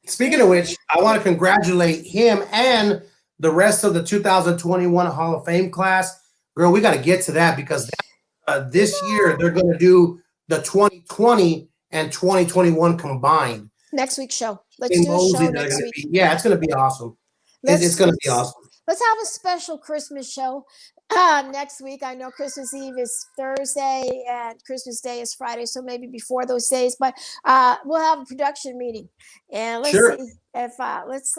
Speaking of which, I want to congratulate him and the rest of the 2021 Hall of Fame class. Girl, we got to get to that because this year they're going to do the 2020 and 2021 combined. Next week's show. Let's do a show next week. It's going to be awesome. It's going to be awesome. Let's have a special Christmas show next week. I know Christmas Eve is Thursday and Christmas Day is Friday, so maybe before those days. But we'll have a production meeting, and let's see if let's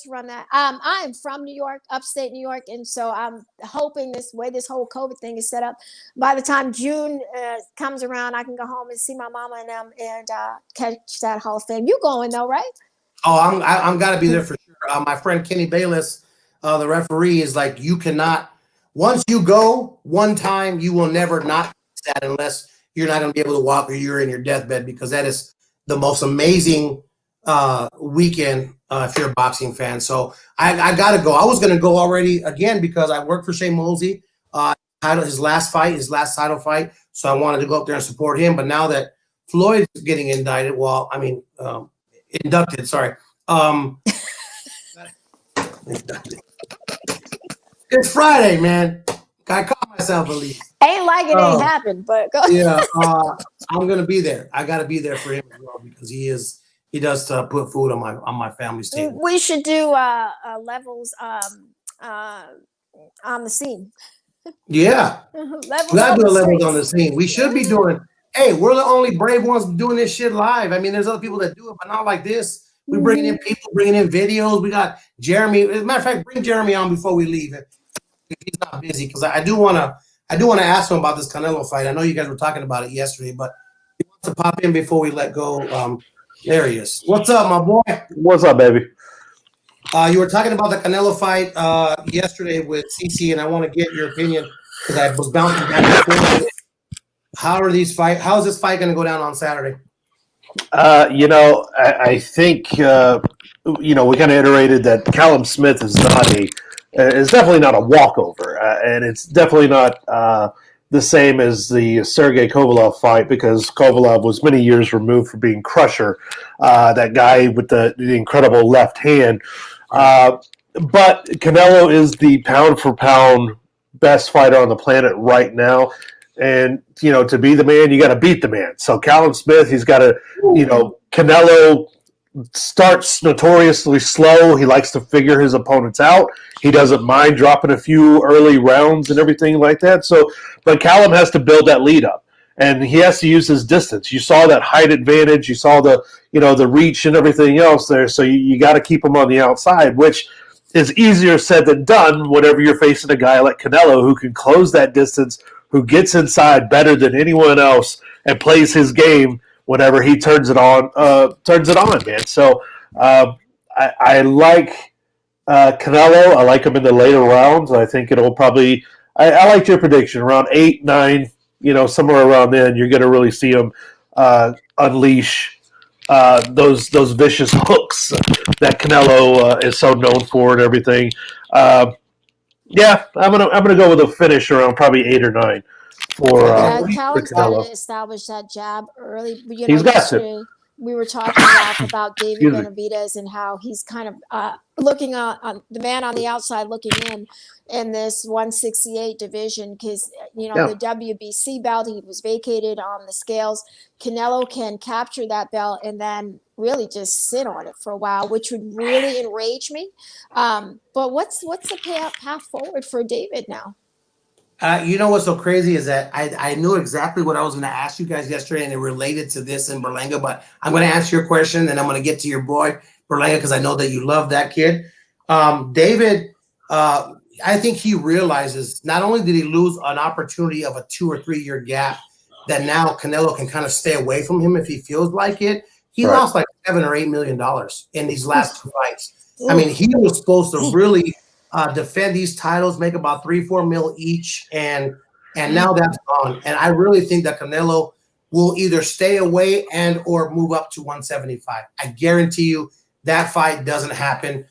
run that. I am from New York, upstate New York, and so I'm hoping this way whole COVID thing is set up, by the time June comes around, I can go home and see my mama and them and catch that Hall of Fame. You going though, right? Oh, I'm got to be there for sure. My friend Kenny Bayless, the referee, is like, you cannot. Once you go one time, you will never not do that unless you're not going to be able to walk or you're in your deathbed, because that is the most amazing weekend if you're a boxing fan. So I got to go. I was going to go already again because I work for Shane Mosley. His last title fight. So I wanted to go up there and support him. But now that Floyd's getting indicted, inducted, sorry. It's Friday, man. I caught myself at least. Ain't like it ain't happened, but go. Yeah, I'm gonna be there. I gotta be there for him as well because he does put food on my family's table. We should do levels on the scene. Yeah, we gotta do levels on the scene. We should be doing. Hey, we're the only brave ones doing this shit live. I mean, there's other people that do it, but not like this. We're bringing in people, bringing in videos. We got Jeremy. As a matter of fact, bring Jeremy on before we leave. If he's not busy, because I do want to ask him about this Canelo fight. I know you guys were talking about it yesterday, but he wants to pop in before we let go. There he is. What's up, my boy? What's up, baby? You were talking about the Canelo fight yesterday with CC, and I want to get your opinion because I was bouncing back and forth. How is this fight going to go down on Saturday? I think we kind of iterated that Callum Smith is definitely not a walkover, and it's definitely not the same as the Sergey Kovalev fight because Kovalev was many years removed from being Crusher, that guy with the incredible left hand. But Canelo is the pound for pound best fighter on the planet right now. And, to be the man, you got to beat the man. So Callum Smith, he's got to, Canelo starts notoriously slow. He likes to figure his opponents out. He doesn't mind dropping a few early rounds and everything like that. But Callum has to build that lead up. And he has to use his distance. You saw that height advantage. You saw the reach and everything else there. So you got to keep him on the outside, which is easier said than done whenever you're facing a guy like Canelo who can close that distance, who gets inside better than anyone else and plays his game whenever he turns it on, man. So I like Canelo. I like him in the later rounds. I think it'll probably – I liked your prediction. Around 8, 9, somewhere around then, you're going to really see him unleash those vicious hooks that Canelo is so known for and everything. Yeah, I'm gonna go with a finish around probably 8 or 9 for Callum's got Canelo. to establish that jab early. He's got to. We were talking about David Benavidez and how he's kind of looking on the man on the outside looking in this 168 division because, the WBC belt, he was vacated on the scales. Canelo can capture that belt and then really just sit on it for a while, which would really enrage me. But what's the path forward for David now? What's so crazy is that I knew exactly what I was going to ask you guys yesterday, and it related to this in Berlanga, but I'm going to ask your question, and I'm going to get to your boy, Berlanga, because I know that you love that kid. David, I think he realizes not only did he lose an opportunity of a 2 or 3 year gap, that now Canelo can kind of stay away from him if he feels like it. He lost like $7 or $8 million in these last 2 fights. I mean, he was supposed to really defend these titles, make about 3-4 mil each, and now that's gone. And I really think that Canelo will either stay away and or move up to 175. I guarantee you that fight doesn't happen.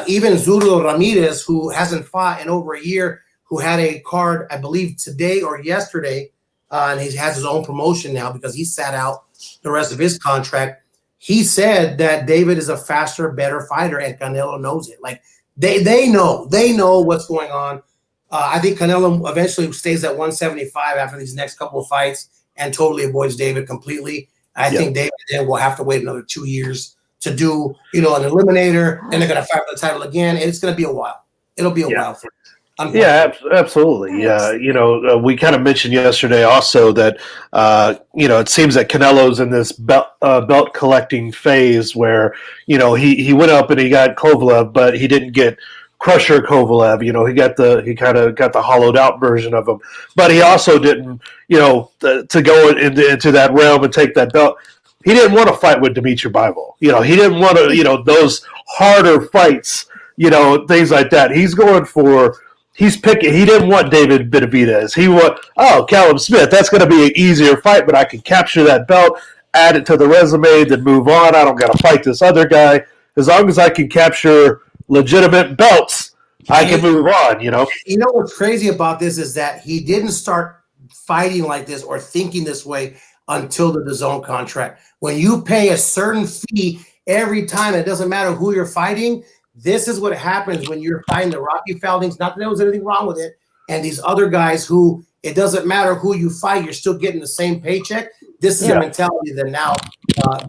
Even Zurdo Ramirez, who hasn't fought in over a year, who had a card, I believe, today or yesterday, and he has his own promotion now because he sat out the rest of his contract. He said that David is a faster, better fighter, and Canelo knows it. Like, They know what's going on. I think Canelo eventually stays at 175 after these next couple of fights and totally avoids David completely. I think David then will have to wait another 2 years to do, an eliminator, and they're going to fight for the title again, and it's going to be a while. It'll be a while for him. Yeah, absolutely. We kind of mentioned yesterday also that it seems that Canelo's in this belt collecting phase where he went up and he got Kovalev, but he didn't get Crusher Kovalev. He kind of got the hollowed out version of him, but he also didn't to go into that realm and take that belt. He didn't want to fight with Dimitri Bivol. He didn't want to those harder fights. Things like that. He's going for. He's picking. He didn't want David Benavidez. He Callum Smith. That's going to be an easier fight, but I can capture that belt, add it to the resume, then move on. I don't got to fight this other guy. As long as I can capture legitimate belts, I can move on. What's crazy about this is that he didn't start fighting like this or thinking this way until the DAZN contract. When you pay a certain fee every time, it doesn't matter who you're fighting. This is what happens when you're fighting the Rocky Fieldings. Not that there was anything wrong with it. And these other guys who it doesn't matter who you fight, you're still getting the same paycheck. This is a mentality that now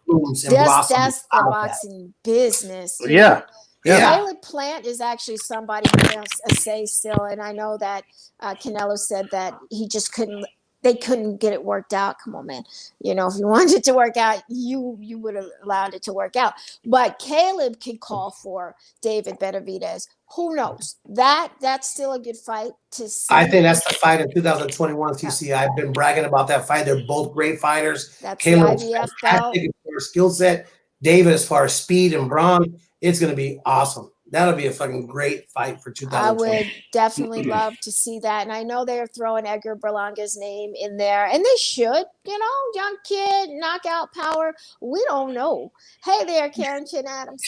blooms and blossoms. That's the boxing business. Yeah. Caleb Plant is actually somebody who has a say still. And I know that Canelo said that he just couldn't they couldn't get it worked out. Come on, man. You know, if you wanted it to work out, you would have allowed it to work out. But Caleb could call for David Benavidez. Who knows? That's still a good fight to see. I think that's the fight in 2021, TC. I've been bragging about that fight. They're both great fighters. That's Caleb the is IBF fantastic as far as skill set. David, as far as speed and brawn, it's going to be awesome. That'll be a fucking great fight for 2020. I would definitely love to see that. And I know they're throwing Edgar Berlanga's name in there. And they should, you know, young kid, knockout power. We don't know. Hey there, Karen Chin Adams.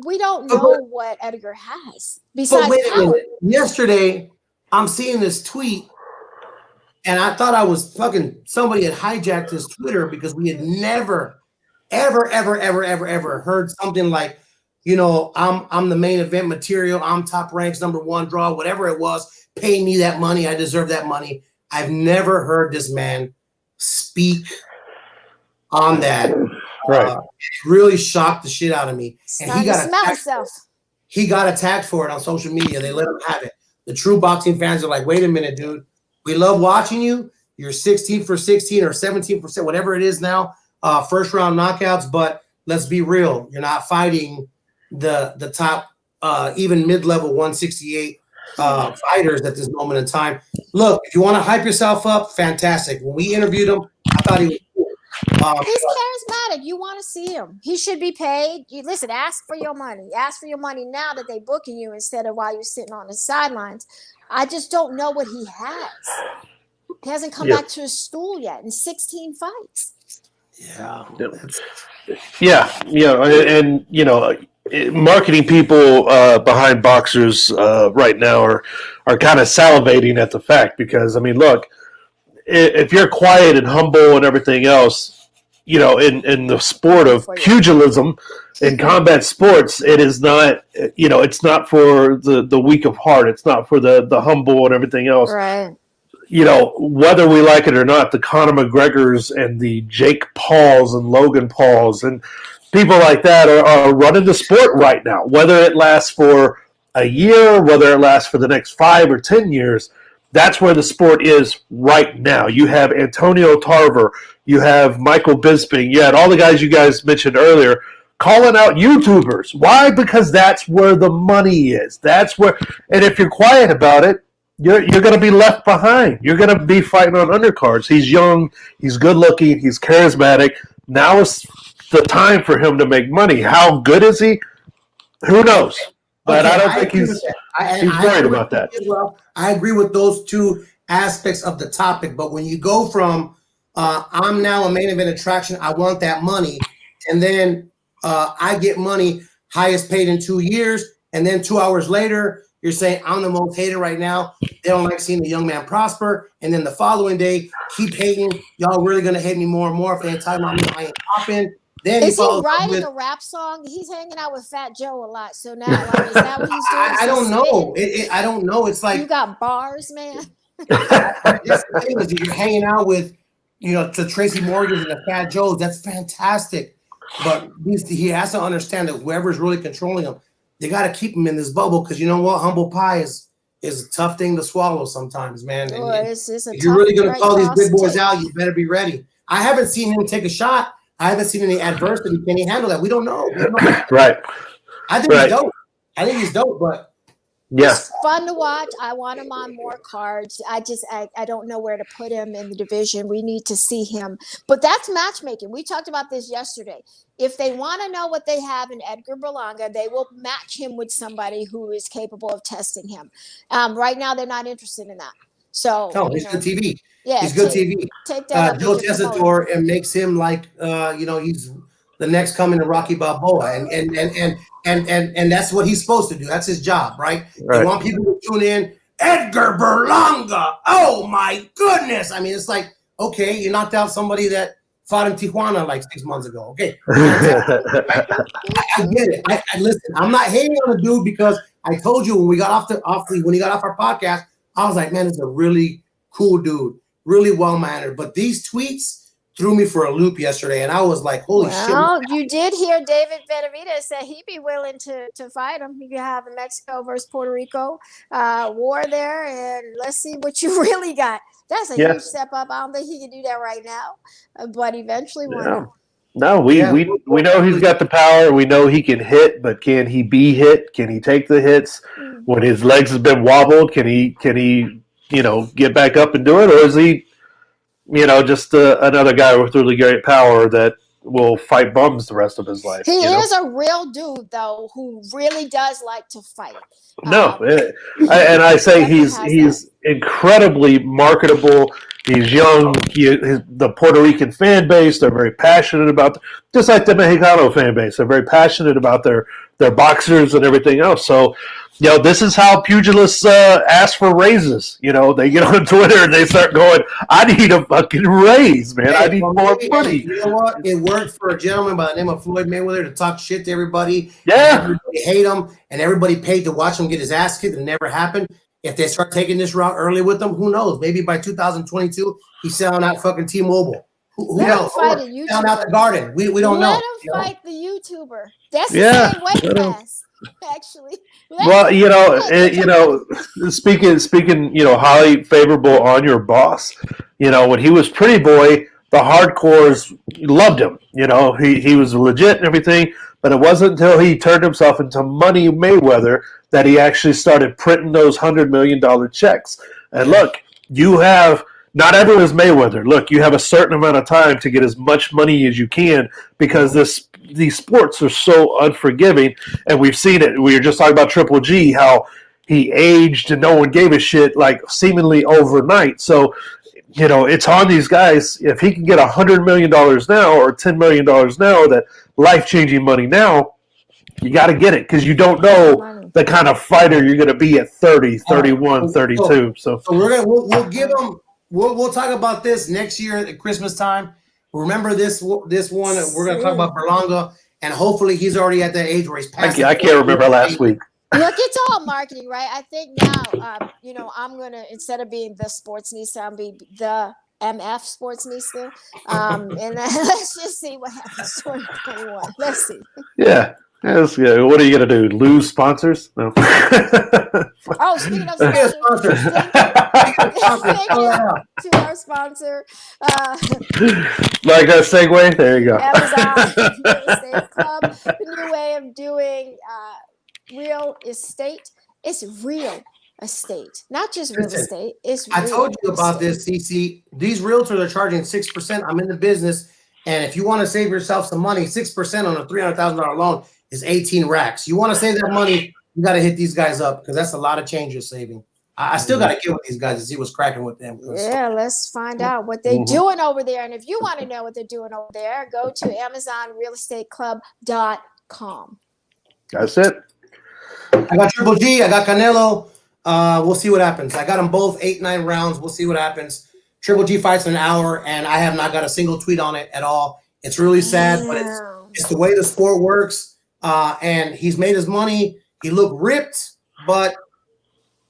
We don't know what Edgar has besides wait a power. minute. Yesterday, I'm seeing this tweet, and I thought I was fucking somebody had hijacked his Twitter because we had never, ever heard something like, you know, I'm the main event material. I'm top ranks, #1 draw, whatever it was. Pay me that money. I deserve that money. I've never heard this man speak on that. Right. Really shocked the shit out of me. And Starting to smell himself. he got attacked for it on social media. They let him have it. The true boxing fans are like, wait a minute, dude. We love watching you. You're 16 for 16 or 17%, whatever it is now. First round knockouts, but let's be real. You're not fighting the top, even mid-level 168 fighters at this moment in time. Look, if you want to hype yourself up, fantastic. When we interviewed him, I thought he was cool. He's charismatic. You want to see him. He should be paid. You listen, ask for your money. Ask for your money now that they're booking you instead of while you're sitting on the sidelines. I just don't know what he has. He hasn't come back to his stool yet in 16 fights. And you know, marketing people behind boxers right now are kind of salivating at the fact because I mean, look, if you're quiet and humble and everything else, you know, in the sport of pugilism, in combat sports, it is not, you know, it's not for the weak of heart. It's not for the humble and everything else. Right. You know, whether we like it or not, the Conor McGregors and the Jake Pauls and Logan Pauls and people like that are running the sport right now. Whether it lasts for a year, whether it lasts for the next 5 or 10 years, that's where the sport is right now. You have Antonio Tarver, you have Michael Bisping, you had all the guys you guys mentioned earlier calling out YouTubers. Why? Because that's where the money is. That's where, and if you're quiet about it, you're going to be left behind. You're going to be fighting on undercards. He's young, he's good looking, he's charismatic. Now is the time for him to make money. How good is he? Who knows? But I don't think he's worried about that. Well, I agree with those two aspects of the topic. But when you go from I'm now a main event attraction, I want that money, and then I get money, highest paid in 2 years, and then 2 hours later, you're saying I'm the most hated right now. They don't like seeing the young man prosper. And then the following day, keep hating. Y'all really going to hate me more and more if they ain't talking about me. I ain't popping. Then is he writing a rap song? He's hanging out with Fat Joe a lot. So now, like, is that what he's doing? I don't know. I don't know. It's like you got bars, man. This thing is you're hanging out with, you know, to Tracy Morgan and the Fat Joes. That's fantastic. But he has to understand that whoever's really controlling him, they got to keep him in this bubble because you know what? Humble pie is a tough thing to swallow sometimes, man. And it's if you're really going to call these big boys out, you better be ready. I haven't seen him take a shot. I haven't seen any adversity. Can he handle that? We don't know. Right. I think he's dope. I think he's dope, but it's fun to watch. I want him on more cards. I don't know where to put him in the division. We need to see him. But that's matchmaking. We talked about this yesterday. If they want to know what they have in Edgar Berlanga, they will match him with somebody who is capable of testing him. Right now, they're not interested in that. So he's good TV. Yeah, he's good TV. Take that. Joe Tessitore and makes him like he's the next coming to Rocky Balboa, and that's what he's supposed to do. That's his job, right? You want people to tune in. Edgar Berlanga. Oh my goodness! I mean, it's like okay, you knocked out somebody that fought in Tijuana like 6 months ago. Okay, I get it. I listen. I'm not hating on the dude because I told you when we got when he got off our podcast, I was like, man, this is a really cool dude, really well mannered. But these tweets threw me for a loop yesterday, and I was like, "Holy shit!" Well, you did hear David Benavidez say he'd be willing to fight him. You could have a Mexico versus Puerto Rico war there, and let's see what you really got. That's a huge step up. I don't think he can do that right now, but eventually, why not? No, we know he's got the power. We know he can hit, but can he be hit? Can he take the hits when his legs have been wobbled? Can he get back up and do it, or is he just another guy with really great power that will fight bums the rest of his life? He is a real dude, though, who really does like to fight. No, and I say he's incredibly marketable. He's young. The Puerto Rican fan base, they're very passionate about, just like the Mexicano fan base. They're very passionate about their boxers and everything else. So, this is how pugilists ask for raises. They get on Twitter and they start going, "I need a fucking raise, man. I need more money." You know what? It worked for a gentleman by the name of Floyd Mayweather to talk shit to everybody. Yeah. Everybody hate him, and everybody paid to watch him get his ass kicked. It never happened. If they start taking this route early with him, who knows? Maybe by 2022, he's selling out fucking T-Mobile. Who knows? Selling out the Garden. We don't know. Let him fight the YouTuber. That's the same weight class, actually. Speaking, highly favorable on your boss. When he was Pretty Boy, the hardcores loved him. He was legit and everything. But it wasn't until he turned himself into Money Mayweather that he actually started printing those $100 million checks. And look, you have not everyone's Mayweather. Look, you have a certain amount of time to get as much money as you can because these sports are so unforgiving, and we've seen it. We were just talking about Triple G, how he aged and no one gave a shit, like seemingly overnight. So, it's on these guys. If he can get $100 million now or $10 million now, that life-changing money now, you got to get it because you don't know the kind of fighter you're going to be at 30, 31, 32. So we'll give them. We'll talk about this next year at Christmas time. Remember this one. We're going to talk about Berlanga, and hopefully he's already at that age where he's past. I can't remember last week. Look, it's all marketing, right? I think now, I'm going to, instead of being the Sportsnista, I'm be the MF Sportsnista. And let's just see what happens 2021. Let's see. Yeah. That's good. What are you going to do? Lose sponsors? No. Oh, speaking of sponsors, thank you to our sponsor. Like that segue? There you go. Amazon Real Estate Club, the new way of doing real estate. It's real estate, not just real estate. It's I told you about this, CC. These realtors are charging 6%. I'm in the business, and if you want to save yourself some money, 6% on a $300,000 loan is 18 racks. You want to save that money, you got to hit these guys up because that's a lot of change you're saving. I still got to get with these guys to see what's cracking with them. Yeah, let's find out what they're doing over there. And if you want to know what they're doing over there, go to AmazonRealEstateClub.com. That's it. I got Triple G. I got Canelo. We'll see what happens. I got them both 8-9 rounds. We'll see what happens. Triple G fights in an hour, and I have not got a single tweet on it at all. It's really sad, but it's the way the sport works. And he's made his money. He looked ripped, but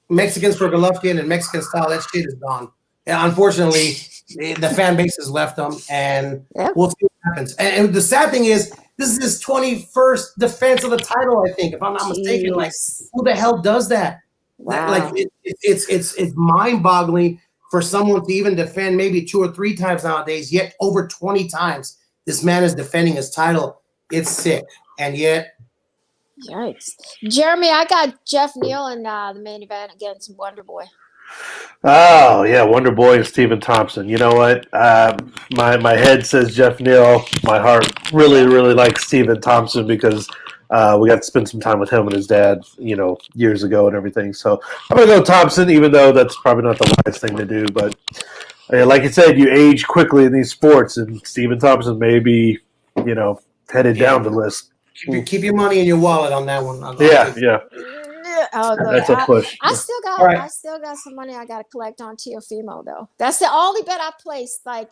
Mexicans for Golovkin and Mexican style, that shit is gone. And unfortunately, the fan base has left him, and we'll see what happens. And the sad thing is, this is his 21st defense of the title, I think, if I'm not mistaken. Like, who the hell does that? Wow. Like, it's mind-boggling for someone to even defend maybe 2 or 3 times nowadays, yet over 20 times this man is defending his title. It's sick. And yet, yikes. Jeremy, I got Jeff Neal in the main event against Wonder Boy. Oh, yeah, Wonder Boy and Stephen Thompson. You know what? My head says Jeff Neal. My heart really, really likes Stephen Thompson because we got to spend some time with him and his dad, years ago and everything. So I'm going to go Thompson, even though that's probably not the wise thing to do. But like you said, you age quickly in these sports, and Stephen Thompson may be, headed down the list. keep your money in your wallet on that one. Yeah. That's a push. I still got some money I got to collect on Teofimo though. That's the only bet I placed. Like,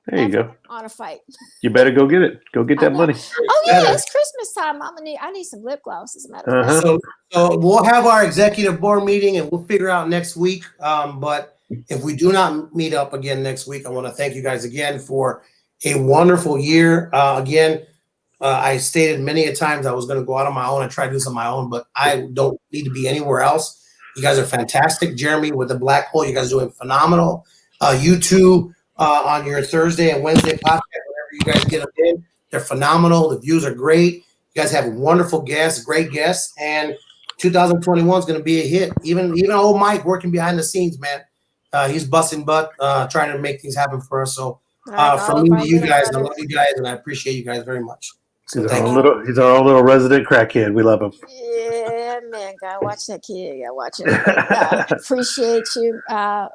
there you go. On a fight. You better go get it. Go get that money. Oh yeah, it's Christmas time. I need some lip gloss, as a matter of fact. So we'll have our executive board meeting and we'll figure out next week. But if we do not meet up again next week, I want to thank you guys again for a wonderful year. Again, I stated many a times I was going to go out on my own and try to do this on my own, but I don't need to be anywhere else. You guys are fantastic. Jeremy with the Black Hole, you guys are doing phenomenal. You two on your Thursday and Wednesday podcast, whenever you guys get them in, they're phenomenal. The views are great. You guys have wonderful guests, great guests, and 2021 is going to be a hit. Even old Mike working behind the scenes, man. He's busting butt, trying to make things happen for us. So from me to you guys, I love you guys, and I appreciate you guys very much. So he's our own little resident crackhead. We love him. Yeah, man, gotta watch that kid. Gotta watch it. Appreciate you,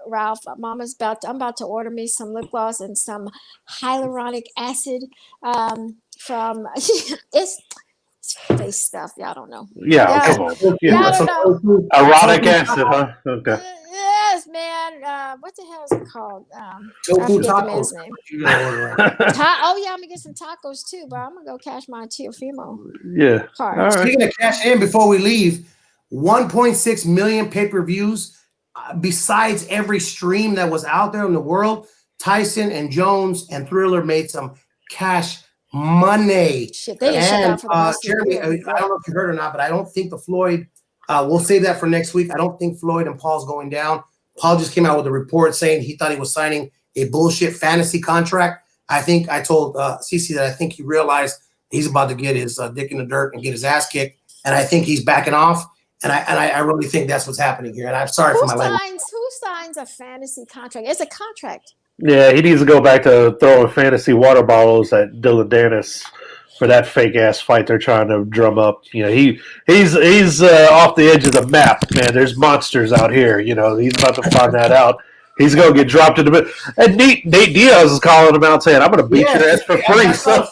Ralph. I'm about to order me some lip gloss and some hyaluronic acid from it's face stuff. Y'all don't know. Yeah, come on. Y'all don't know. Erotic acid, huh? Okay. Yes, man. What the hell is it called? I Tofu forget the man's tacos. name. Right? Yeah, I'm gonna get some tacos too, but I'm gonna go cash my Teofimo Yeah. card. All right. Speaking of cash in, before we leave, 1.6 million pay-per-views. Besides every stream that was out there in the world, Tyson and Jones and Thriller made some cash money. Shit, they didn't shut down for the rest Jeremy, of the year. I don't know if you heard or not, but I don't think the Floyd. We'll save that for next week. I don't think Floyd and Paul's going down. Paul just came out with a report saying he thought he was signing a bullshit fantasy contract. I think I told Cece that I think he realized he's about to get his dick in the dirt and get his ass kicked, and I think he's backing off. And I really think that's what's happening here. And I'm sorry for my language. Who signs a fantasy contract? It's a contract. Yeah, he needs to go back to throwing fantasy water bottles at Dylan Dennis for that fake ass fight they're trying to drum up. You know, he's off the edge of the map, man. There's monsters out here. You know, he's about to find that out. He's gonna get dropped in the bit. And Nate Diaz is calling him out, saying, "I'm gonna beat your ass for free." So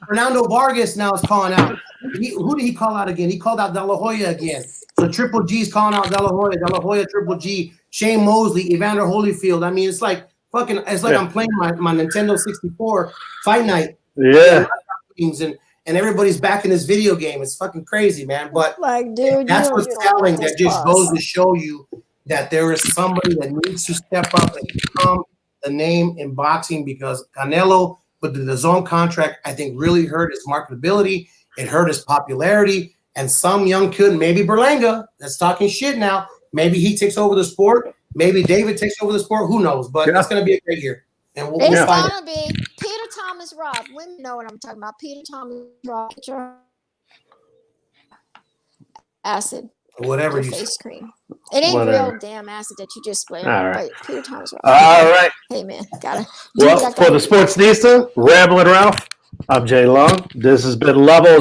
Fernando Vargas now is calling out. Who did he call out again? He called out De La Hoya again. So Triple G's calling out De La Hoya, Triple G, Shane Mosley, Evander Holyfield. I mean, it's like fucking. It's like I'm playing my Nintendo 64 Fight Night. Yeah. And everybody's back in this video game. It's fucking crazy, man. But like, dude, that's what's telling. That just goes to show you that there is somebody that needs to step up and become the name in boxing, because Canelo, with the DAZN contract, I think really hurt his marketability. It hurt his popularity. And some young kid, maybe Berlanga, that's talking shit now. Maybe he takes over the sport. Maybe David takes over the sport. Who knows? But it's going to be a great year. And it's going to be Peter Thomas Roth. Women know what I'm talking about. Peter Thomas Roth. Acid. Whatever you face cream. It ain't real damn acid that you just spray. Right. But Peter Thomas Roth. All right. Hey, man. Gotta. Well, for the Sportsnista, Rambling Ralph, I'm Jay Long. This has been Levels.